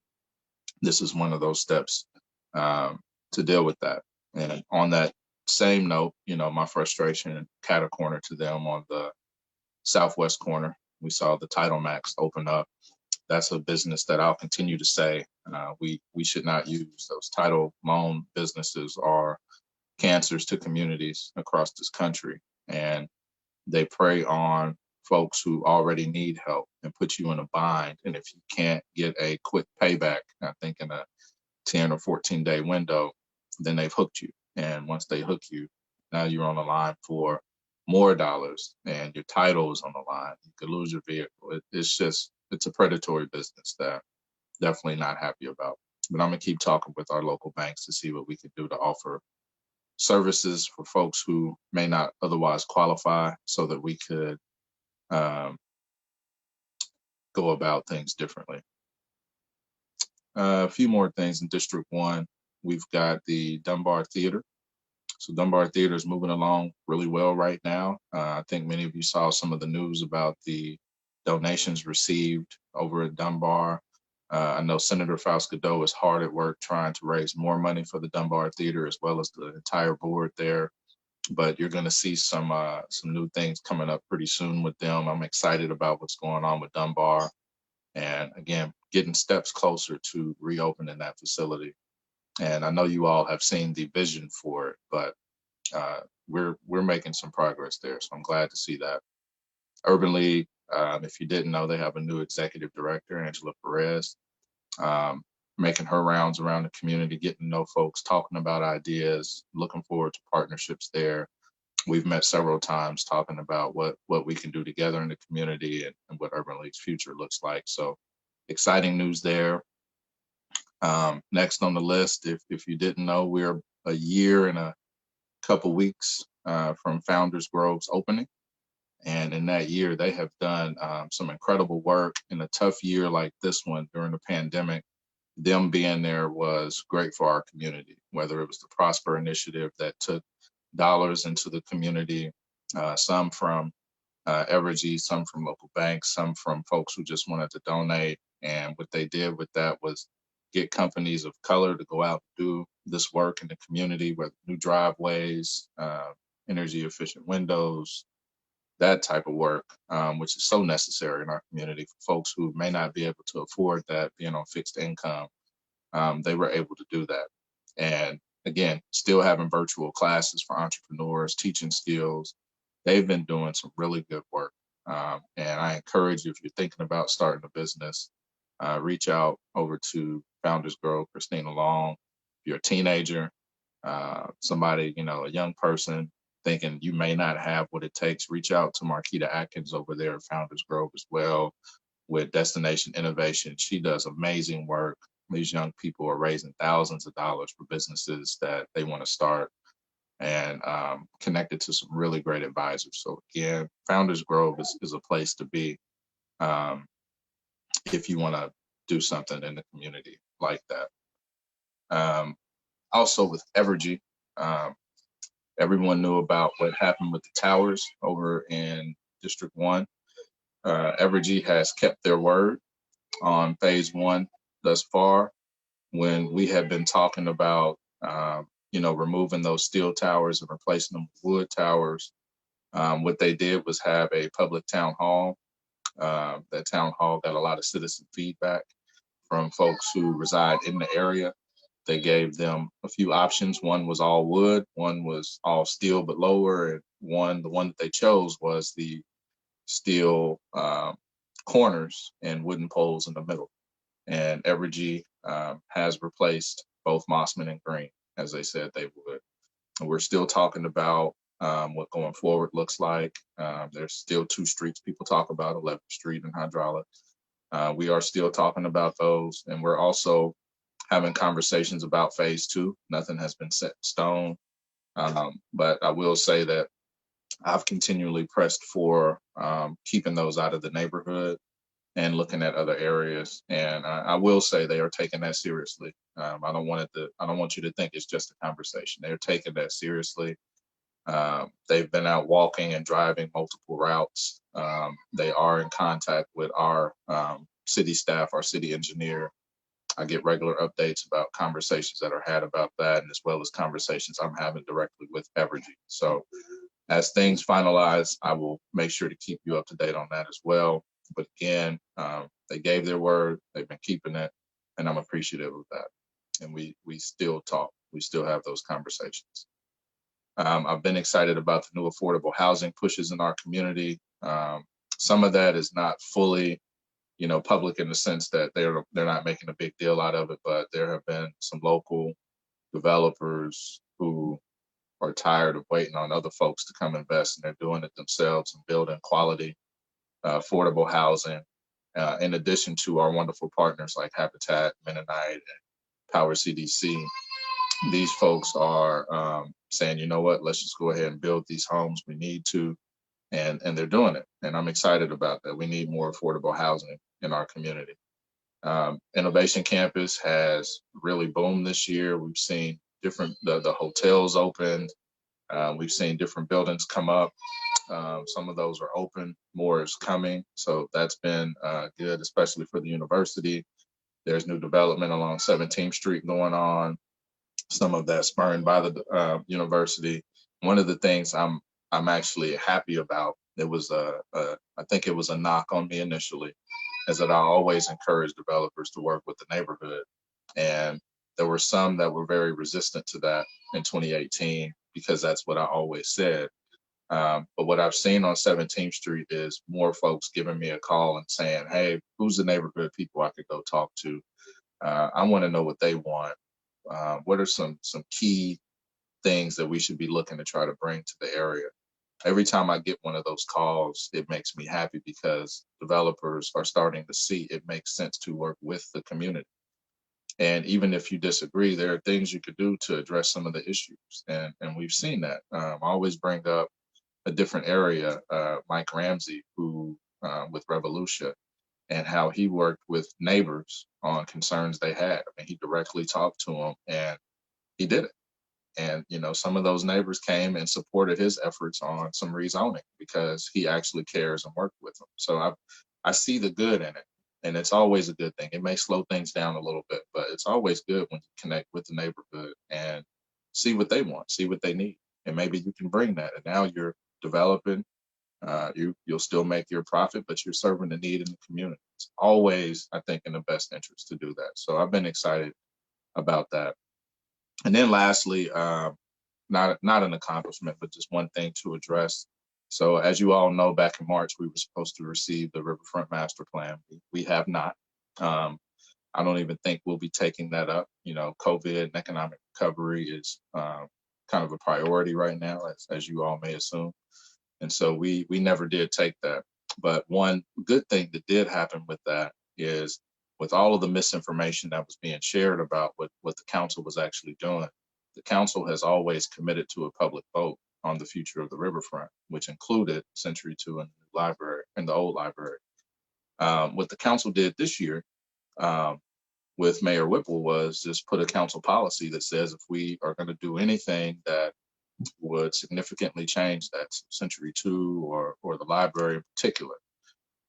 this is one of those steps to deal with that. And on that same note, my frustration, cat a corner to them on the southwest corner. We saw the Title Max open up. That's a business that I'll continue to say we should not use. Those title loan businesses are cancers to communities across this country, and they prey on folks who already need help and put you in a bind. And if you can't get a quick payback, I think in a 10 or 14-day window, then they've hooked you. And once they hook you, now you're on the line for more dollars, and your title is on the line. You could lose your vehicle. It's a predatory business that definitely not happy about. But I'm gonna keep talking with our local banks to see what we can do to offer services for folks who may not otherwise qualify, so that we could go about things differently. A few more things in District 1. We've got the Dunbar Theater. So Dunbar Theater is moving along really well right now. I think many of you saw some of the news about the donations received over at Dunbar. I know Senator Faust-Godot is hard at work trying to raise more money for the Dunbar Theater, as well as the entire board there. But you're going to see some new things coming up pretty soon with them. I'm excited about what's going on with Dunbar, and again, getting steps closer to reopening that facility. And I know you all have seen the vision for it, but we're making some progress there. So I'm glad to see that. Urban League, if you didn't know, they have a new executive director, Angela Perez, making her rounds around the community, getting to know folks, talking about ideas, looking forward to partnerships there. We've met several times talking about what we can do together in the community and what Urban League's future looks like. So exciting news there. Next on the list, if you didn't know, we're a year and a couple weeks from Founders Grove's opening. And in that year, they have done some incredible work. In a tough year like this one during the pandemic, them being there was great for our community, whether it was the Prosper Initiative that took dollars into the community, some from Evergy, some from local banks, some from folks who just wanted to donate. And what they did with that was get companies of color to go out and do this work in the community, with new driveways, energy efficient windows, that type of work, which is so necessary in our community for folks who may not be able to afford that, being on fixed income. They were able to do that. And again, still having virtual classes for entrepreneurs, teaching skills. They've been doing some really good work. And I encourage you, if you're thinking about starting a business, reach out over to Founders Grove, Christina Long. If you're a teenager, somebody, a young person thinking you may not have what it takes, reach out to Marquita Atkins over there at Founders Grove as well with Destination Innovation. She does amazing work. These young people are raising thousands of dollars for businesses that they want to start, and connected to some really great advisors. So again, Founders Grove is a place to be if you want to do something in the community like that. Also with Evergy, everyone knew about what happened with the towers over in District 1. Evergy has kept their word on phase 1 thus far. When we have been talking about, removing those steel towers and replacing them with wood towers, what they did was have a public town hall. That town hall got a lot of citizen feedback from folks who reside in the area. They gave them a few options. One was all wood, one was all steel but lower, and the one that they chose was the steel corners and wooden poles in the middle. And Evergy has replaced both Mossman and Green, as they said they would. And we're still talking about what going forward looks like. There's still 2 streets people talk about, 11th Street and Hydraulic. We are still talking about those, and we're also having conversations about phase 2. Nothing has been set in stone, but I will say that I've continually pressed for keeping those out of the neighborhood and looking at other areas. And I will say they are taking that seriously. I don't want you to think it's just a conversation. They're taking that seriously. They've been out walking and driving multiple routes. They are in contact with our city staff, our city engineer. I get regular updates about conversations that are had about that, and as well as conversations I'm having directly with Evergy. So as things finalize, I will make sure to keep you up to date on that as well. But again, they gave their word, they've been keeping it, and I'm appreciative of that. And we still talk, we still have those conversations. I've been excited about the new affordable housing pushes in our community. Some of that is not fully, public in the sense that they're not making a big deal out of it, but there have been some local developers who are tired of waiting on other folks to come invest, and they're doing it themselves and building quality affordable housing, in addition to our wonderful partners like Habitat, Mennonite, and Power CDC. These folks are saying, you know what, let's just go ahead and build these homes. We need to, and they're doing it. And I'm excited about that. We need more affordable housing in our community. Innovation Campus has really boomed this year. We've seen the hotels opened. We've seen different buildings come up. Some of those are open, more is coming. So that's been good, especially for the university. There's new development along 17th Street going on. Some of that spurned by the university. One of the things I'm actually happy about, I think it was a knock on me initially, is that I always encourage developers to work with the neighborhood. And there were some that were very resistant to that in 2018, because that's what I always said. But what I've seen on 17th Street is more folks giving me a call and saying, hey, who's the neighborhood people I could go talk to? I want to know what they want. What are some key things that we should be looking to try to bring to the area? Every time I get one of those calls, it makes me happy, because developers are starting to see it makes sense to work with the community. And even if you disagree, there are things you could do to address some of the issues. And we've seen that. I always bring up a different area, Mike Ramsey, who with Revolution, and how he worked with neighbors on concerns they had. I mean, he directly talked to them, and he did it. And, some of those neighbors came and supported his efforts on some rezoning, because he actually cares and worked with them. So I see the good in it, and it's always a good thing. It may slow things down a little bit, but it's always good when you connect with the neighborhood and see what they want, see what they need. And maybe you can bring that. And now you're developing, you'll still make your profit, but you're serving the need in the community. It's always, I think, in the best interest to do that. So I've been excited about that. And then lastly, not an accomplishment, but just one thing to address. So as you all know, back in March, we were supposed to receive the Riverfront Master Plan. We have not. I don't even think we'll be taking that up. You know, COVID and economic recovery is kind of a priority right now, as you all may assume. And so we never did take that. But one good thing that did happen with that is with all of the misinformation that was being shared about what the council was actually doing, the council has always committed to a public vote on the future of the riverfront, which included Century 2 and the library and the old library. What the council did this year with Mayor Whipple was just put a council policy that says if we are going to do anything that would significantly change that Century 2 or the library in particular,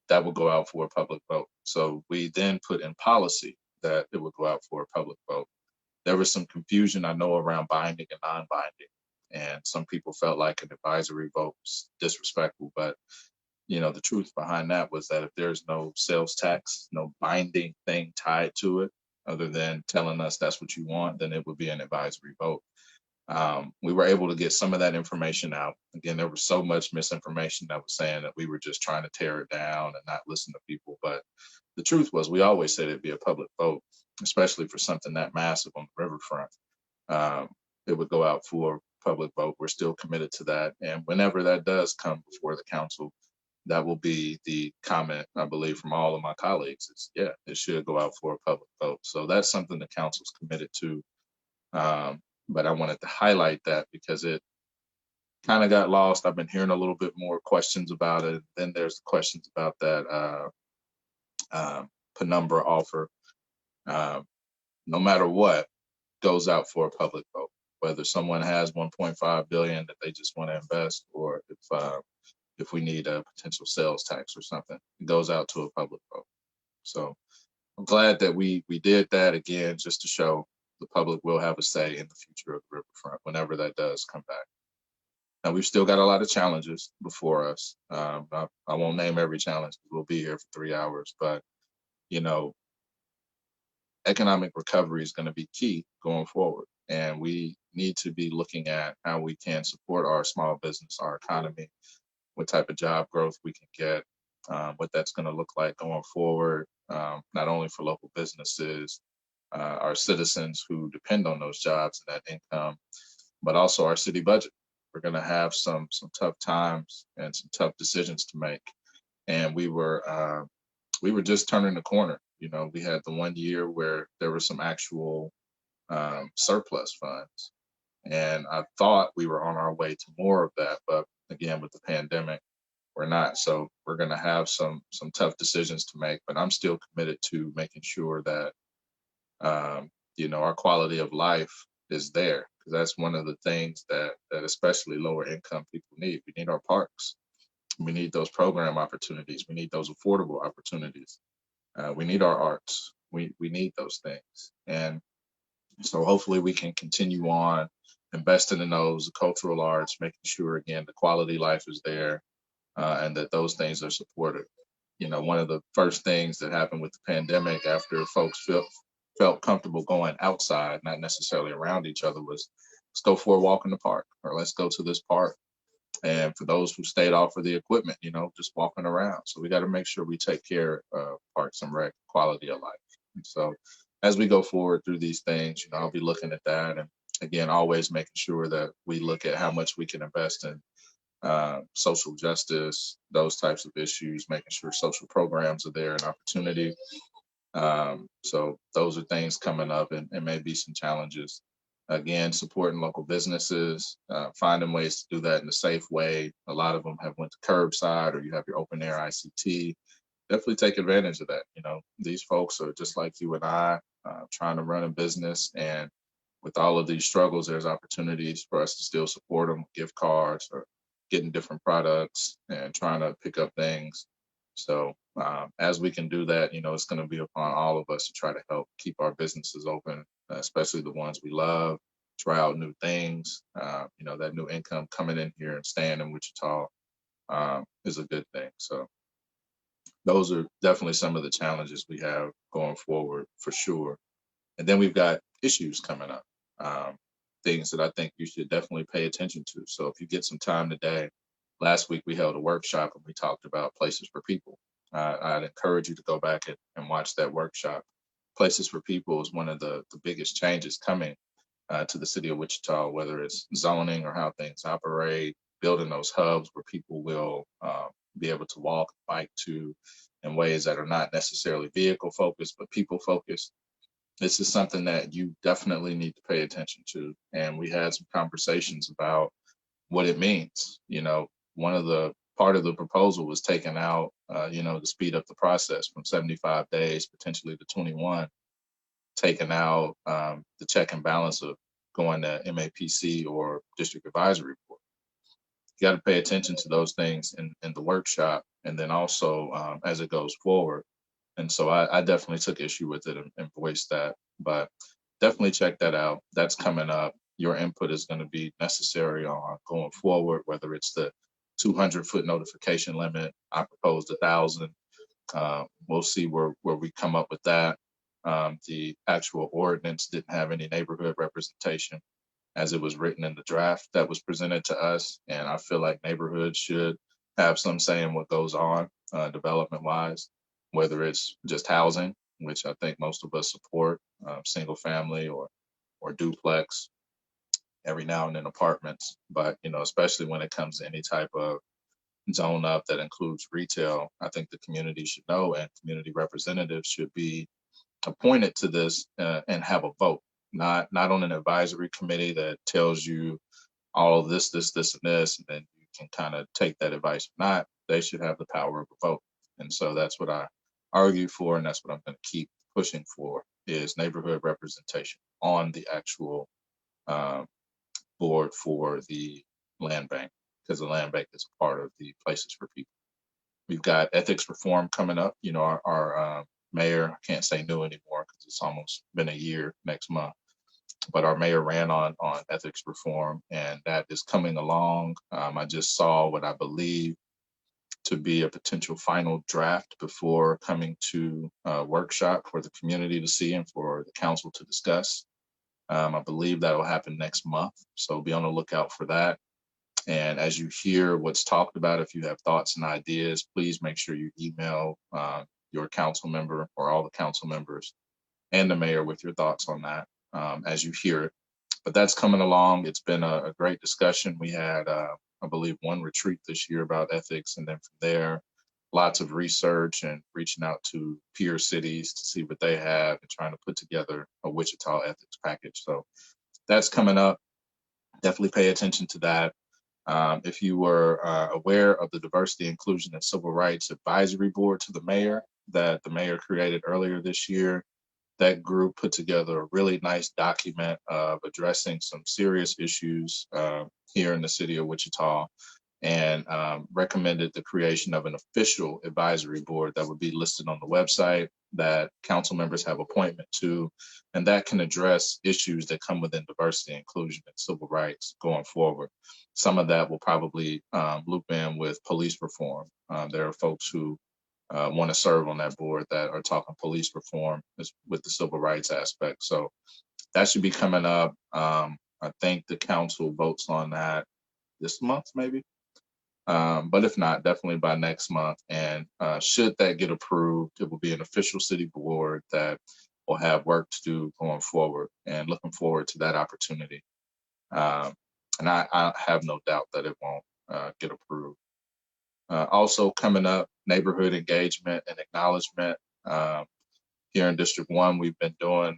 that would go out for a public vote. So we then put in policy that it would go out for a public vote. There was some confusion, I know, around binding and non-binding, and some people felt like an advisory vote was disrespectful. But you know, the truth behind that was that if there's no sales tax, no binding thing tied to it, other than telling us that's what you want, then it would be an advisory vote. We were able to get some of that information out. Again, there was so much misinformation that was saying that we were just trying to tear it down and not listen to people. But the truth was, we always said it'd be a public vote, especially for something that massive on the riverfront. It would go out for public vote. We're still committed to that. And whenever that does come before the council, that will be the comment, I believe, from all of my colleagues is, yeah, it should go out for a public vote. So that's something the council's committed to. But I wanted to highlight that because it kind of got lost. I've been hearing a little bit more questions about it. Then there's the questions about that penumbra offer. No matter what, goes out for a public vote, whether someone has 1.5 billion that they just want to invest, or if we need a potential sales tax or something, it goes out to a public vote. So I'm glad that we did that again, just to show the public will have a say in the future of the riverfront whenever that does come back. Now, we've still got a lot of challenges before us. I won't name every challenge. We'll be here for 3 hours, but you know, economic recovery is going to be key going forward. And we need to be looking at how we can support our small business, our economy, what type of job growth we can get, what that's going to look like going forward, not only for local businesses, our citizens who depend on those jobs and that income, but also our city budget. We're going to have some tough times and some tough decisions to make. And we were just turning the corner. You know, we had the 1 year where there was some actual surplus funds, and I thought we were on our way to more of that. But again, with the pandemic, we're not. So we're going to have some tough decisions to make. But I'm still committed to making sure that you know, our quality of life is there, because that's one of the things that especially lower income people need. We need our parks. We need those program opportunities. We need those affordable opportunities. We need our arts. We need those things. And so hopefully we can continue on investing in those cultural arts, making sure, again, the quality life is there, and that those things are supported. You know, one of the first things that happened with the pandemic, after folks felt comfortable going outside, not necessarily around each other, was let's go for a walk in the park, or let's go to this park. And for those who stayed off of the equipment, you know, just walking around. So we got to make sure we take care of Parks and Rec quality of life. And so as we go forward through these things, you know, I'll be looking at that. And again, always making sure that we look at how much we can invest in social justice, those types of issues, making sure social programs are there and opportunity. So those are things coming up, and maybe some challenges. Again, supporting local businesses, finding ways to do that in a safe way. A lot of them have went to curbside, or you have your open air ICT. Definitely take advantage of that. You know, these folks are just like you and I, trying to run a business, and with all of these struggles, there's opportunities for us to still support them with gift cards or getting different products and trying to pick up things. So as we can do that, you know, it's going to be upon all of us to try to help keep our businesses open, especially the ones we love, try out new things. You know, that new income coming in here and staying in Wichita is a good thing. So those are definitely some of the challenges we have going forward, for sure. And then we've got issues coming up. things that I think you should definitely pay attention to. So if you get some time today, last week we held a workshop and we talked about places for people. I'd encourage you to go back and watch that workshop. Places for People is one of the biggest changes coming to the city of Wichita, whether it's zoning or how things operate, building those hubs where people will be able to walk, bike to in ways that are not necessarily vehicle focused, but people focused. This is something that you definitely need to pay attention to. And we had some conversations about what it means. You know, one of the part of the proposal was taking out, to speed up the process from 75 days potentially to 21, taking out the check and balance of going to MAPC or district advisory board. You got to pay attention to those things in the workshop, and then also as it goes forward. And so I definitely took issue with it and voiced that, but definitely check that out. That's coming up. Your input is going to be necessary on going forward, whether it's the 200-foot notification limit. I proposed 1,000. We'll see where we come up with that. The actual ordinance didn't have any neighborhood representation as it was written in the draft that was presented to us. And I feel like neighborhoods should have some say in what goes on development wise, whether it's just housing, which I think most of us support, single family or duplex, every now and then apartments. But, especially when it comes to any type of zone up that includes retail, I think the community should know, and community representatives should be appointed to this and have a vote, not on an advisory committee that tells you all of this, and this, and then you can kind of take that advice or not. They should have the power of a vote. And so that's what I argue for, and that's what I'm going to keep pushing for, is neighborhood representation on the actual board for the land bank, because the land bank is a part of the Places for People. We've got ethics reform coming up. Our mayor, I can't say new anymore because it's almost been a year next month, but our mayor ran on ethics reform, and that is coming along. I just saw what I believe to be a potential final draft before coming to a workshop for the community to see and for the council to discuss. I believe that will happen next month, so be on the lookout for that. And as you hear what's talked about, if you have thoughts and ideas, please make sure you email your council member or all the council members and the mayor with your thoughts on that as you hear it. But that's coming along. It's been a great discussion. We had, I believe, one retreat this year about ethics, and then from there, lots of research and reaching out to peer cities to see what they have and trying to put together a Wichita ethics package. So that's coming up. Definitely pay attention to that. If you were aware of the Diversity, Inclusion, and Civil Rights Advisory Board to the mayor that the mayor created earlier this year, that group put together a really nice document of addressing some serious issues here in the city of Wichita, and recommended the creation of an official advisory board that would be listed on the website that council members have appointment to, and that can address issues that come within diversity, inclusion, and civil rights going forward. Some of that will probably loop in with police reform. There are folks who want to serve on that board that are talking police reform with the civil rights aspect. So that should be coming up. I think the council votes on that this month, maybe. But if not, definitely by next month. And should that get approved, it will be an official city board that will have work to do going forward, and looking forward to that opportunity. And I have no doubt that it won't get approved. Also coming up, neighborhood engagement and acknowledgement. Here in District 1, we've been doing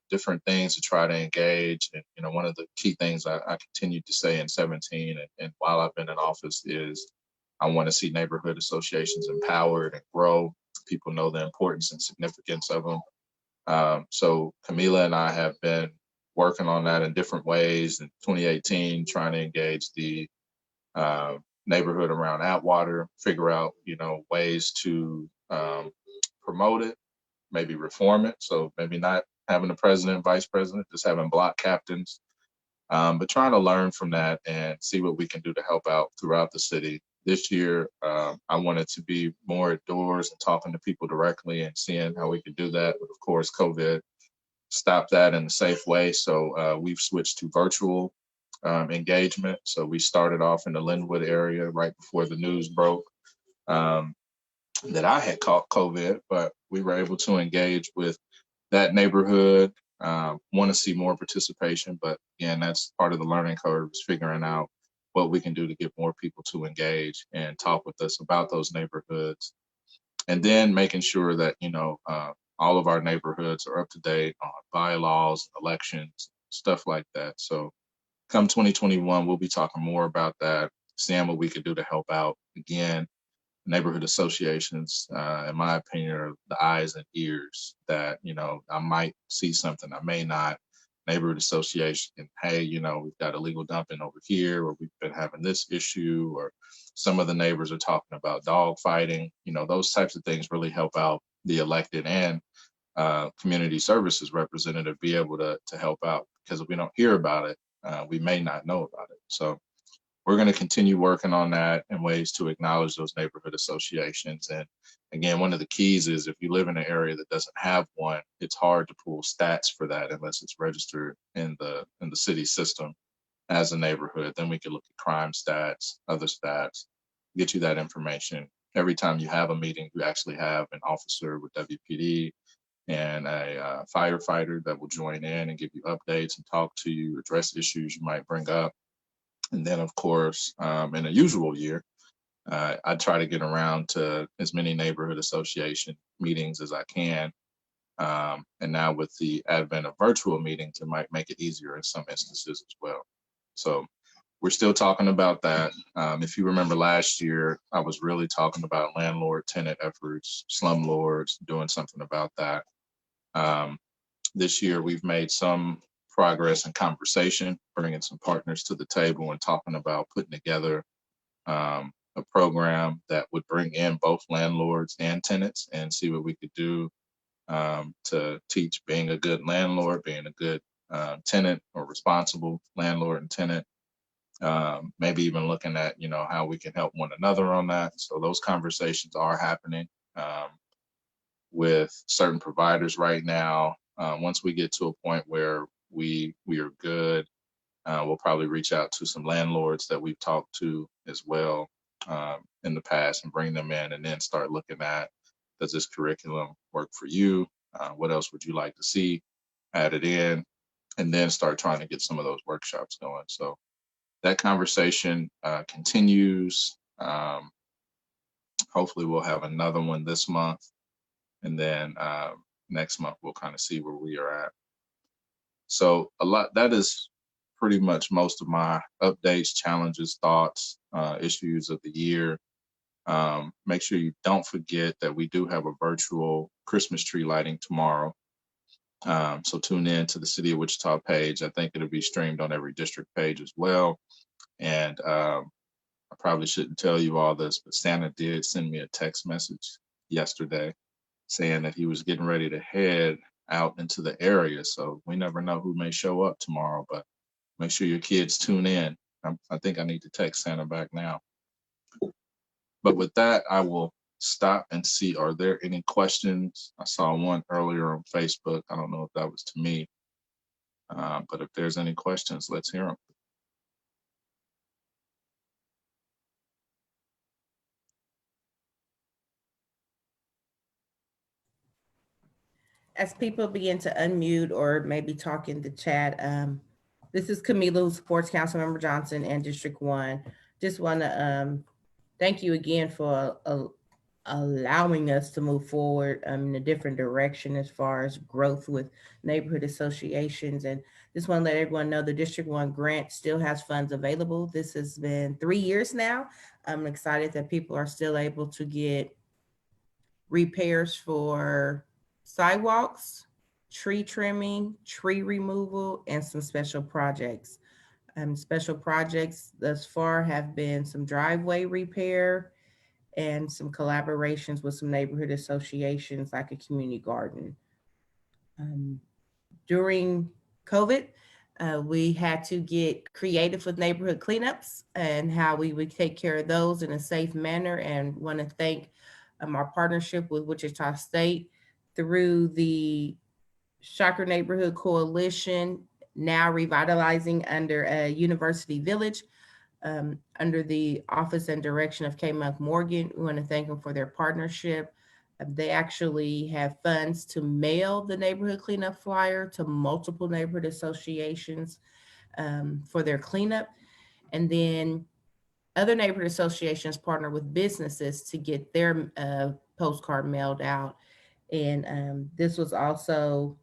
different things to try to engage. And, one of the key things I continued to say in 17 and while I've been in office is I want to see neighborhood associations empowered and grow. People know the importance and significance of them. So Camila and I have been working on that in different ways. In 2018, trying to engage the neighborhood around Atwater, figure out, ways to promote it, maybe reform it. So maybe not having a president, vice president, just having block captains, but trying to learn from that and see what we can do to help out throughout the city. This year, I wanted to be more outdoors and talking to people directly and seeing how we could do that. But of course, COVID stop that in a safe way. So we've switched to virtual engagement. So we started off in the Linwood area right before the news broke that I had caught COVID, but we were able to engage with that neighborhood. Want to see more participation, but again, that's part of the learning curve, is figuring out what we can do to get more people to engage and talk with us about those neighborhoods. And then making sure that, all of our neighborhoods are up to date on bylaws, elections, stuff like that. So come 2021, we'll be talking more about that, seeing what we could do to help out. Again, neighborhood associations, in my opinion, are the eyes and ears that, I might see something, I may not. Neighborhood association, hey, we've got illegal dumping over here, or we've been having this issue, or some of the neighbors are talking about dog fighting. Those types of things really help out the elected and community services representative be able to help out, because if we don't hear about it, we may not know about it. So we're going to continue working on that and ways to acknowledge those neighborhood associations. And again, one of the keys is if you live in an area that doesn't have one, it's hard to pull stats for that unless it's registered in the city system as a neighborhood. Then we can look at crime stats, other stats, get you that information. Every time you have a meeting, you actually have an officer with WPD and a firefighter that will join in and give you updates and talk to you, address issues you might bring up. And then, of course, in a usual year, I try to get around to as many neighborhood association meetings as I can. And now with the advent of virtual meetings, it might make it easier in some instances as well. So we're still talking about that. If you remember last year, I was really talking about landlord tenant efforts, slumlords, doing something about that. This year, we've made some progress and conversation, bringing some partners to the table and talking about putting together a program that would bring in both landlords and tenants and see what we could do to teach being a good landlord, being a good tenant, or responsible landlord and tenant. Maybe even looking at, how we can help one another on that. So those conversations are happening with certain providers right now. Once we get to a point where we are good, we'll probably reach out to some landlords that we've talked to as well in the past and bring them in, and then start looking at, does this curriculum work for you? What else would you like to see added in? And then start trying to get some of those workshops going. So that conversation continues. Hopefully we'll have another one this month. And then next month, we'll kind of see where we are at. So that is pretty much most of my updates, challenges, thoughts, issues of the year. Make sure you don't forget that we do have a virtual Christmas tree lighting tomorrow. So tune in to the City of Wichita page. I think it'll be streamed on every district page as well. And I probably shouldn't tell you all this, but Santa did send me a text message yesterday saying that he was getting ready to head out into the area. So we never know who may show up tomorrow, but make sure your kids tune in. I think I need to text Santa back now. But with that, I will stop and see, are there any questions? I saw one earlier on Facebook. I don't know if that was to me, but if there's any questions, let's hear them. As people begin to unmute or maybe talk in the chat, this is Camila, who supports Councilmember Johnson and District 1. Just want to thank you again for allowing us to move forward in a different direction as far as growth with neighborhood associations. And just want to let everyone know the District 1 grant still has funds available. This has been 3 years now. I'm excited that people are still able to get repairs for sidewalks, tree trimming, tree removal, and some special projects. Special projects thus far have been some driveway repair and some collaborations with some neighborhood associations like a community garden. During COVID, we had to get creative with neighborhood cleanups and how we would take care of those in a safe manner, and want to thank our partnership with Wichita State through the Shocker Neighborhood Coalition, now revitalizing under University Village, under the office and direction of K. Monk Morgan. We want to thank them for their partnership. They actually have funds to mail the neighborhood cleanup flyer to multiple neighborhood associations for their cleanup. And then other neighborhood associations partner with businesses to get their postcard mailed out. And this was also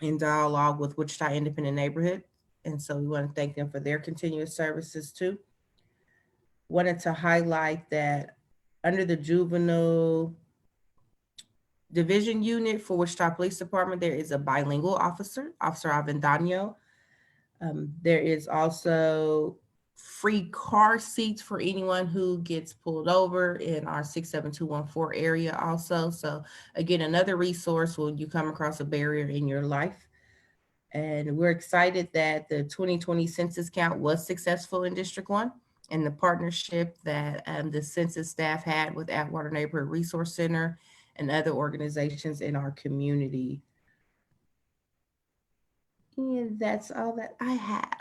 in dialogue with Wichita Independent Neighborhood. And so we want to thank them for their continuous services too. Wanted to highlight that under the juvenile division unit for Wichita Police Department, there is a bilingual officer, Officer Avendaño. There is also free car seats for anyone who gets pulled over in our 67214 area also. So again, another resource when you come across a barrier in your life. And we're excited that the 2020 census count was successful in District 1 and the partnership that the census staff had with Atwater Neighborhood Resource Center and other organizations in our community. And that's all that I have.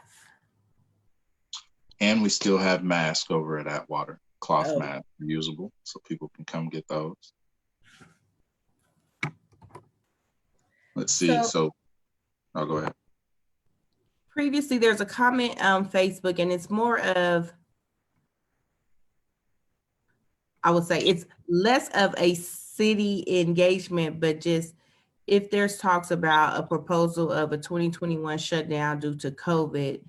And we still have masks over at Atwater, cloth Oh. masks, reusable, so people can come get those. Let's see. So, oh, go ahead. Previously, there's a comment on Facebook, and it's more of, I would say it's less of a city engagement, but just if there's talks about a proposal of a 2021 shutdown due to COVID,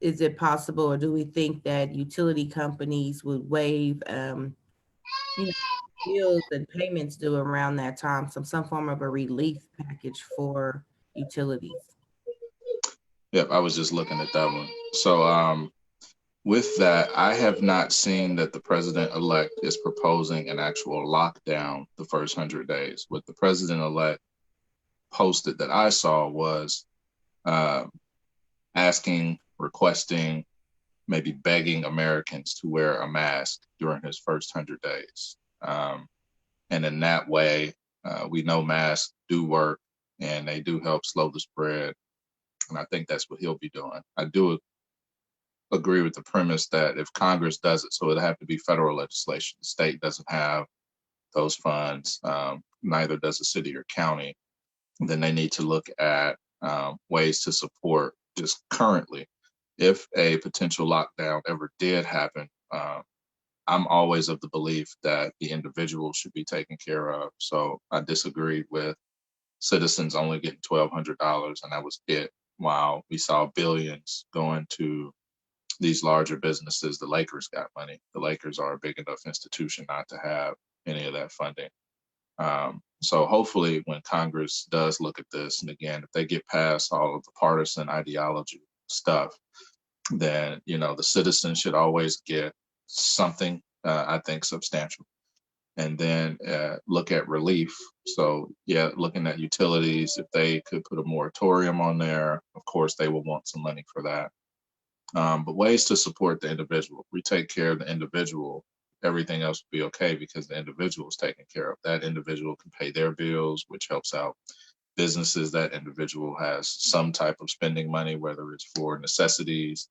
is it possible, or do we think that utility companies would waive bills and payments due around that time, some form of a relief package for utilities? Yep, I was just looking at that one. So with that, I have not seen that the president-elect is proposing an actual lockdown the first 100 days. What the president-elect posted that I saw was asking, requesting, maybe begging Americans to wear a mask during his first 100 days. And in that way, we know masks do work and they do help slow the spread. And I think that's what he'll be doing. I do agree with the premise that if Congress does it, so it'll have to be federal legislation. The state doesn't have those funds, neither does the city or county. Then they need to look at ways to support just currently. If a potential lockdown ever did happen, I'm always of the belief that the individual should be taken care of. So I disagree with citizens only getting $1,200, and that was it. While we saw billions going to these larger businesses, the Lakers got money. The Lakers are a big enough institution not to have any of that funding. So hopefully when Congress does look at this, and again, if they get past all of the partisan ideology stuff, then, the citizens should always get something, I think, substantial. And then look at relief. So yeah, looking at utilities, if they could put a moratorium on there, of course, they will want some money for that. But ways to support the individual. If we take care of the individual, everything else will be okay because the individual is taken care of. That individual can pay their bills, which helps out businesses. That individual has some type of spending money, whether it's for necessities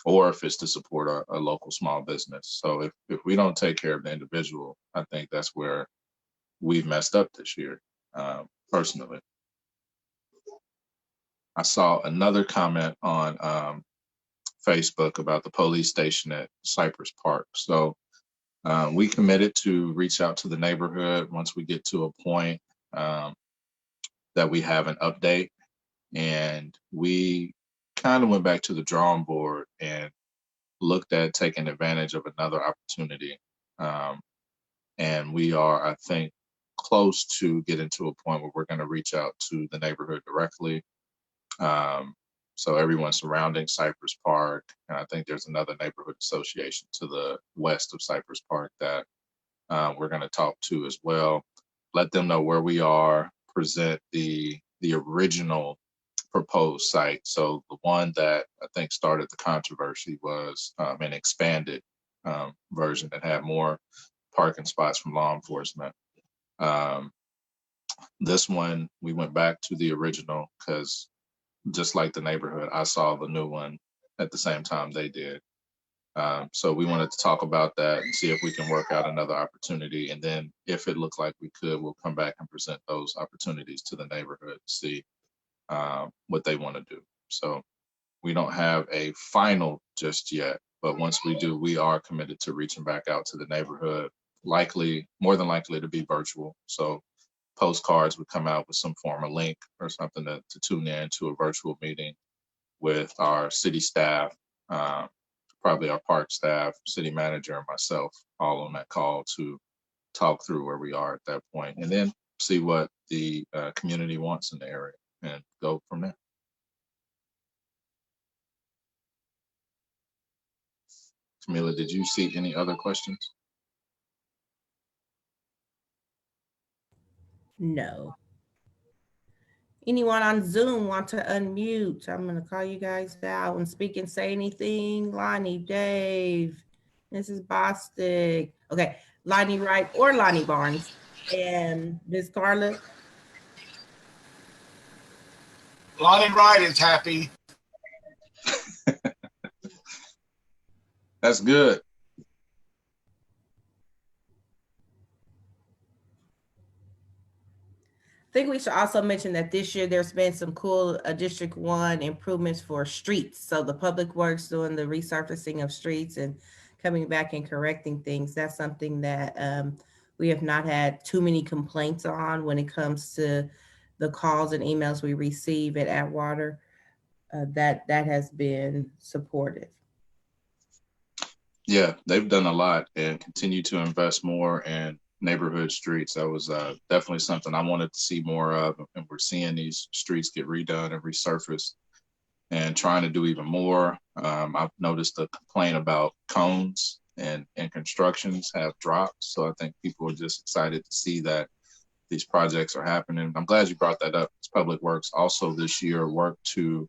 or if it's to support a local small business. So if we don't take care of the individual, I think that's where we've messed up this year, personally. I saw another comment on Facebook about the police station at Cypress Park. So we committed to reach out to the neighborhood once we get to a point that we have an update. And we kind of went back to the drawing board and looked at taking advantage of another opportunity. And we are, I think, close to getting to a point where we're going to reach out to the neighborhood directly. So everyone surrounding Cypress Park, and I think there's another neighborhood association to the west of Cypress Park that we're going to talk to as well. Let them know where we are, present the original proposed site. So the one that I think started the controversy was an expanded version that had more parking spots from law enforcement. This one, we went back to the original because just like the neighborhood, I saw the new one at the same time they did. So we wanted to talk about that and see if we can work out another opportunity. And then if it looked like we could, we'll come back and present those opportunities to the neighborhood to see what they want to do. So we don't have a final just yet, but once we do, we are committed to reaching back out to the neighborhood, more than likely to be virtual. So postcards would come out with some form of link or something to tune in to a virtual meeting with our city staff, probably our park staff, city manager, and myself, all on that call to talk through where we are at that point, and then see what the community wants in the area and go from there. Camila, did you see any other questions? No. Anyone on Zoom want to unmute? I'm gonna call you guys out and speak and say anything. Lonnie, Dave, Mrs. Bostic. Okay, Lonnie Wright or Lonnie Barnes. And Ms. Carla. Lonnie Wright is happy. That's good. I think we should also mention that this year there's been some cool District 1 improvements for streets. So the Public Works doing the resurfacing of streets and coming back and correcting things. That's something that we have not had too many complaints on when it comes to the calls and emails we receive at Atwater. That has been supportive. Yeah, they've done a lot and continue to invest more in neighborhood streets. That was definitely something I wanted to see more of, and we're seeing these streets get redone and resurfaced and trying to do even more. I've noticed a complaint about cones and constructions have dropped, so I think people are just excited to see that these projects are happening. I'm glad you brought that up. Public Works also this year worked to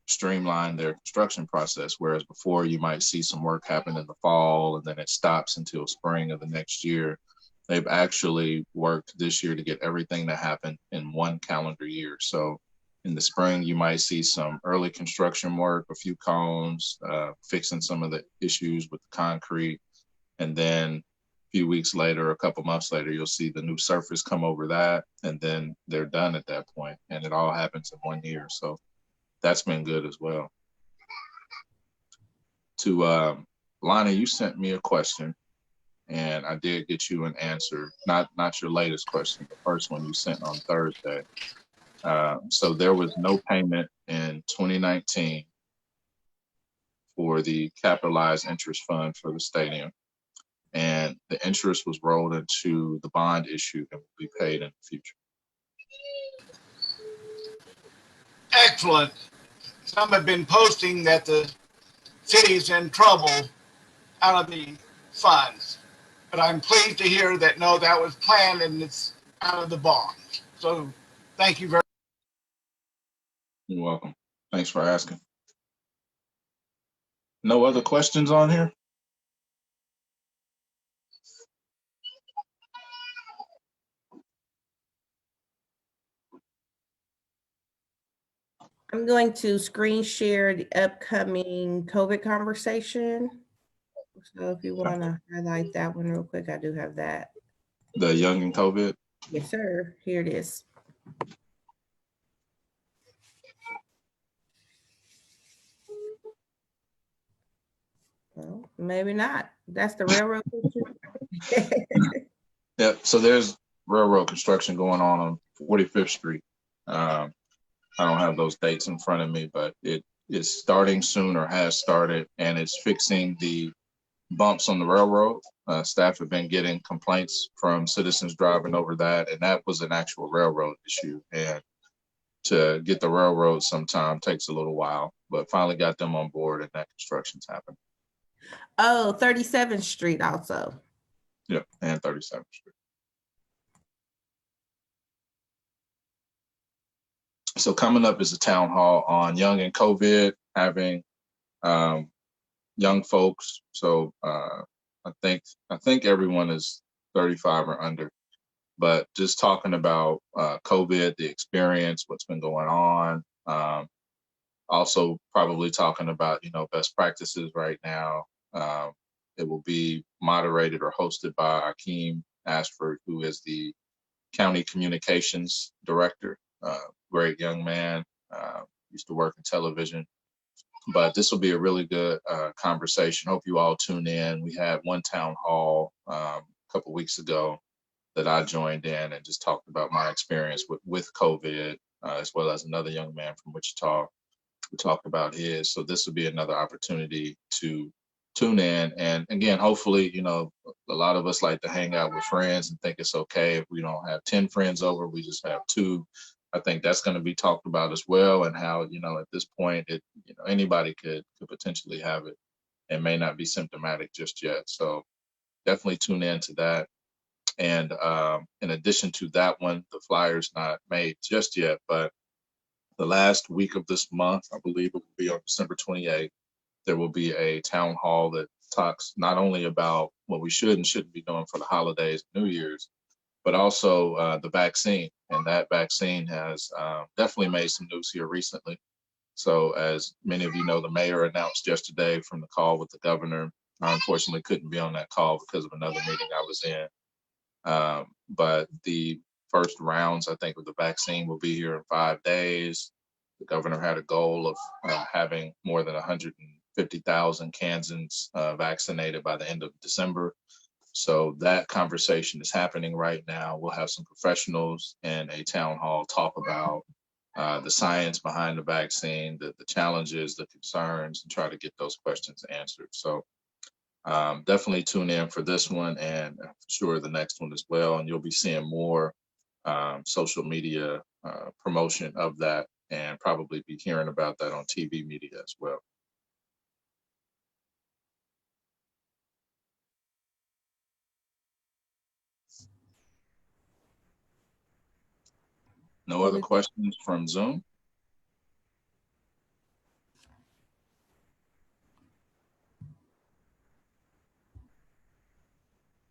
streamline their construction process, whereas before you might see some work happen in the fall and then it stops until spring of the next year. They've actually worked this year to get everything to happen in one calendar year. So in the spring, you might see some early construction work, a few cones, fixing some of the issues with the concrete. And then a few weeks later, a couple months later, you'll see the new surface come over that, and then they're done at that point. And it all happens in 1 year. So that's been good as well. To Lonnie, you sent me a question, and I did get you an answer. Not your latest question, the first one you sent on Thursday. So there was no payment in 2019 for the capitalized interest fund for the stadium, and the interest was rolled into the bond issue and will be paid in the future. Excellent. Some have been posting that the city's in trouble out of the funds, but I'm pleased to hear that no, that was planned and it's out of the bond. So thank you very much. You're welcome. Thanks for asking. No other questions on here? I'm going to screen share the upcoming COVID conversation. So if you want to highlight that one real quick, I do have that. The Young and COVID? Yes, sir. Here it is. Well, maybe not. That's the railroad picture. Yep. So there's railroad construction going on 45th Street. I don't have those dates in front of me, but it is starting soon or has started, and it's fixing the bumps on the railroad. Staff have been getting complaints from citizens driving over that, and that was an actual railroad issue. And to get the railroad sometime takes a little while, but finally got them on board, and that construction's happening. Oh, 37th Street also. Yep, and 37th Street. So coming up is a town hall on Young and COVID, having young folks. So I think everyone is 35 or under but just talking about COVID, the experience, what's been going on. Also probably talking about, best practices right now. It will be moderated or hosted by Akeem Ashford, who is the County Communications Director. Great young man, used to work in television. But this will be a really good conversation. Hope you all tune in. We had one town hall a couple weeks ago that I joined in and just talked about my experience with COVID, as well as another young man from Wichita who talked about his. So this will be another opportunity to tune in. And again, hopefully, a lot of us like to hang out with friends and think it's okay if we don't have 10 friends over, we just have 2. I think that's going to be talked about as well, and how, at this point, anybody could potentially have it and may not be symptomatic just yet. So definitely tune in to that. And in addition to that one, the flyer's not made just yet, but the last week of this month, I believe it will be on December 28th, there will be a town hall that talks not only about what we should and shouldn't be doing for the holidays, New Year's, but also the vaccine. And that vaccine has definitely made some news here recently. So as many of you know, the mayor announced yesterday from the call with the governor. I unfortunately couldn't be on that call because of another meeting I was in. But the first rounds, I think, of the vaccine will be here in 5 days. The governor had a goal of having more than 150,000 Kansans vaccinated by the end of December. So that conversation is happening right now. We'll have some professionals in a town hall talk about the science behind the vaccine, the challenges, the concerns, and try to get those questions answered. So definitely tune in for this one, and for sure the next one as well. And you'll be seeing more social media promotion of that, and probably be hearing about that on TV media as well. No other questions from Zoom?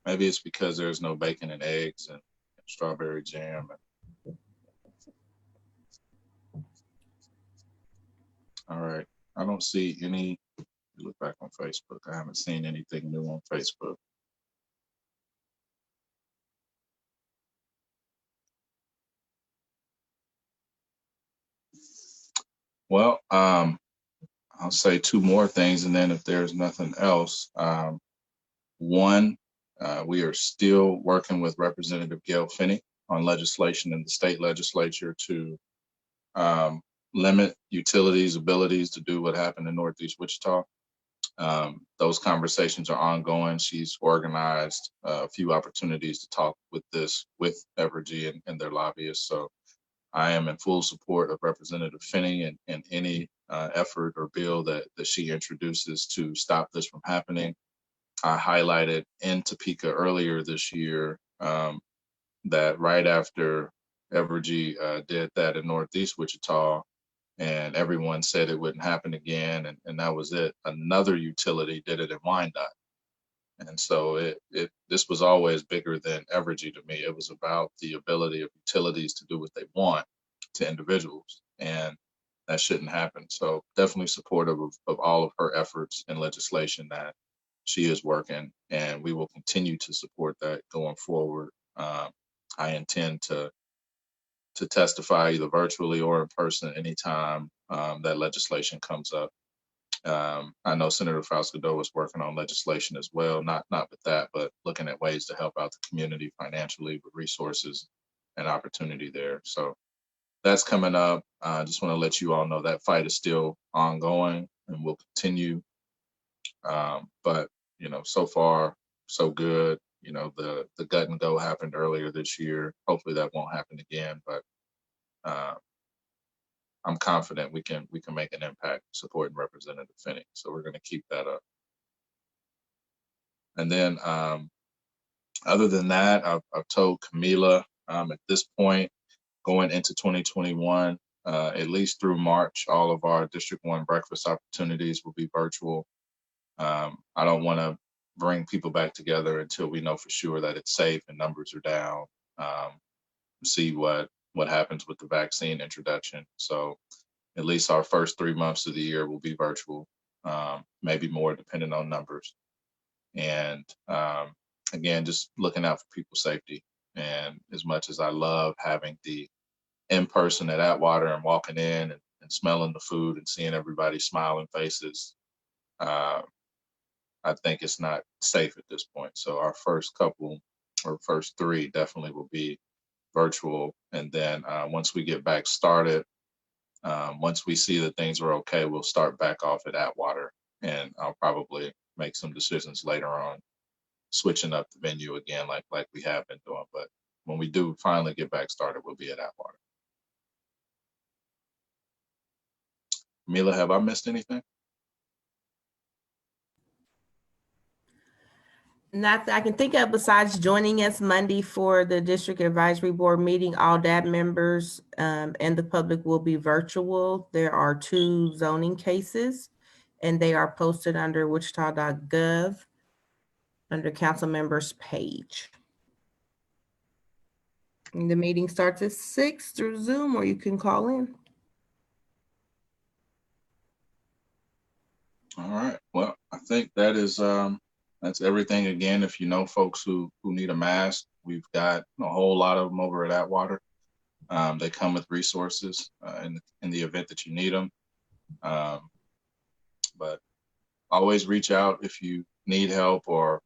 Maybe it's because there's no bacon and eggs and strawberry jam. All right. I don't see any. Look back on Facebook. I haven't seen anything new on Facebook. Well, I'll say 2 more things, and then if there's nothing else, one, we are still working with Representative Gail Finney on legislation in the state legislature to limit utilities' abilities to do what happened in Northeast Wichita. Those conversations are ongoing. She's organized a few opportunities to talk with Evergy and their lobbyists. So I am in full support of Representative Finney and any effort or bill that she introduces to stop this from happening. I highlighted in Topeka earlier this year that right after Evergy did that in Northeast Wichita, and everyone said it wouldn't happen again, and that was it. Another utility did it in Wyandotte. And so this was always bigger than Evergy to me. It was about the ability of utilities to do what they want to individuals, and that shouldn't happen. So definitely supportive of all of her efforts and legislation that she is working, and we will continue to support that going forward. I intend to testify either virtually or in person anytime that legislation comes up. I know Senator Fausto is working on legislation as well, not with that, but looking at ways to help out the community financially with resources and opportunity there. So that's coming up. I just want to let you all know that fight is still ongoing and will continue. But so far, so good. The gut and go happened earlier this year. Hopefully that won't happen again, but I'm confident we can make an impact supporting Representative Finney. So we're going to keep that up. And then other than that, I've told Camila at this point, going into 2021, at least through March, all of our District 1 breakfast opportunities will be virtual. I don't want to bring people back together until we know for sure that it's safe and numbers are down. see what happens with the vaccine introduction. So at least our first 3 months of the year will be virtual, maybe more depending on numbers. And again, just looking out for people's safety. And as much as I love having the in-person at Atwater and walking in and smelling the food and seeing everybody's smiling faces, I think it's not safe at this point. So our first couple or first 3 definitely will be virtual. And then once we get back started, once we see that things are okay, we'll start back off at Atwater, and I'll probably make some decisions later on, switching up the venue again, like we have been doing. But when we do finally get back started, we'll be at Atwater. Mila, have I missed anything? Not that I can think of, besides joining us Monday for the District Advisory Board meeting. All DAB members and the public will be virtual. There are 2 zoning cases, and they are posted under wichita.gov under council members page. And the meeting starts at 6 through Zoom, or you can call in. All right. Well, I think that is that's everything. Again, if you know folks who need a mask, we've got a whole lot of them over at Atwater. They come with resources in the event that you need them. But always reach out if you need help or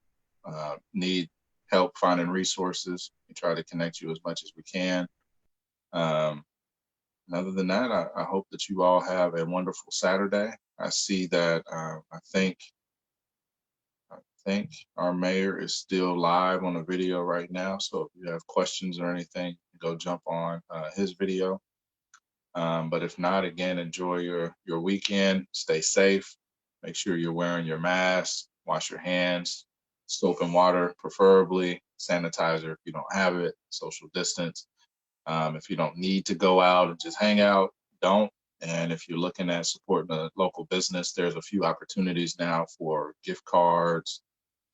need help finding resources. We try to connect you as much as we can. And other than that, I hope that you all have a wonderful Saturday. I see that I think our mayor is still live on a video right now. So if you have questions or anything, go jump on his video. But if not, again, enjoy your weekend. Stay safe. Make sure you're wearing your mask. Wash your hands. Soap and water, preferably. Sanitizer if you don't have it. Social distance. If you don't need to go out and just hang out, don't. And if you're looking at supporting a local business, there's a few opportunities now for gift cards,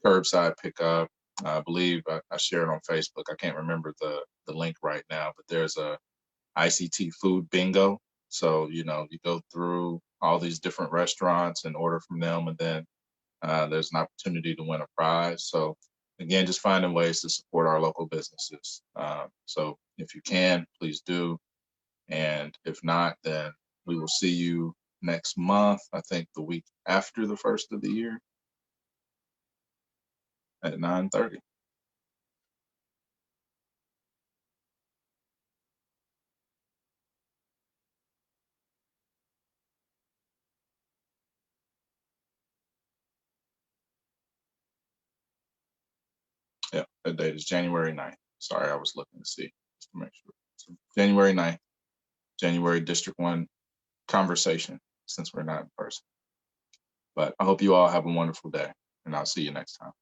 curbside pickup. I believe I shared on Facebook. I can't remember the link right now, but there's a ICT food bingo. So, you go through all these different restaurants and order from them, and then there's an opportunity to win a prize. So again, just finding ways to support our local businesses. So if you can, please do. And if not, then we will see you next month. I think the week after the first of the year at 9:30. Yeah, that date is January 9th. Sorry, I was looking to see just to make sure. So January 9th, January District 1 conversation, since we're not in person. But I hope you all have a wonderful day, and I'll see you next time.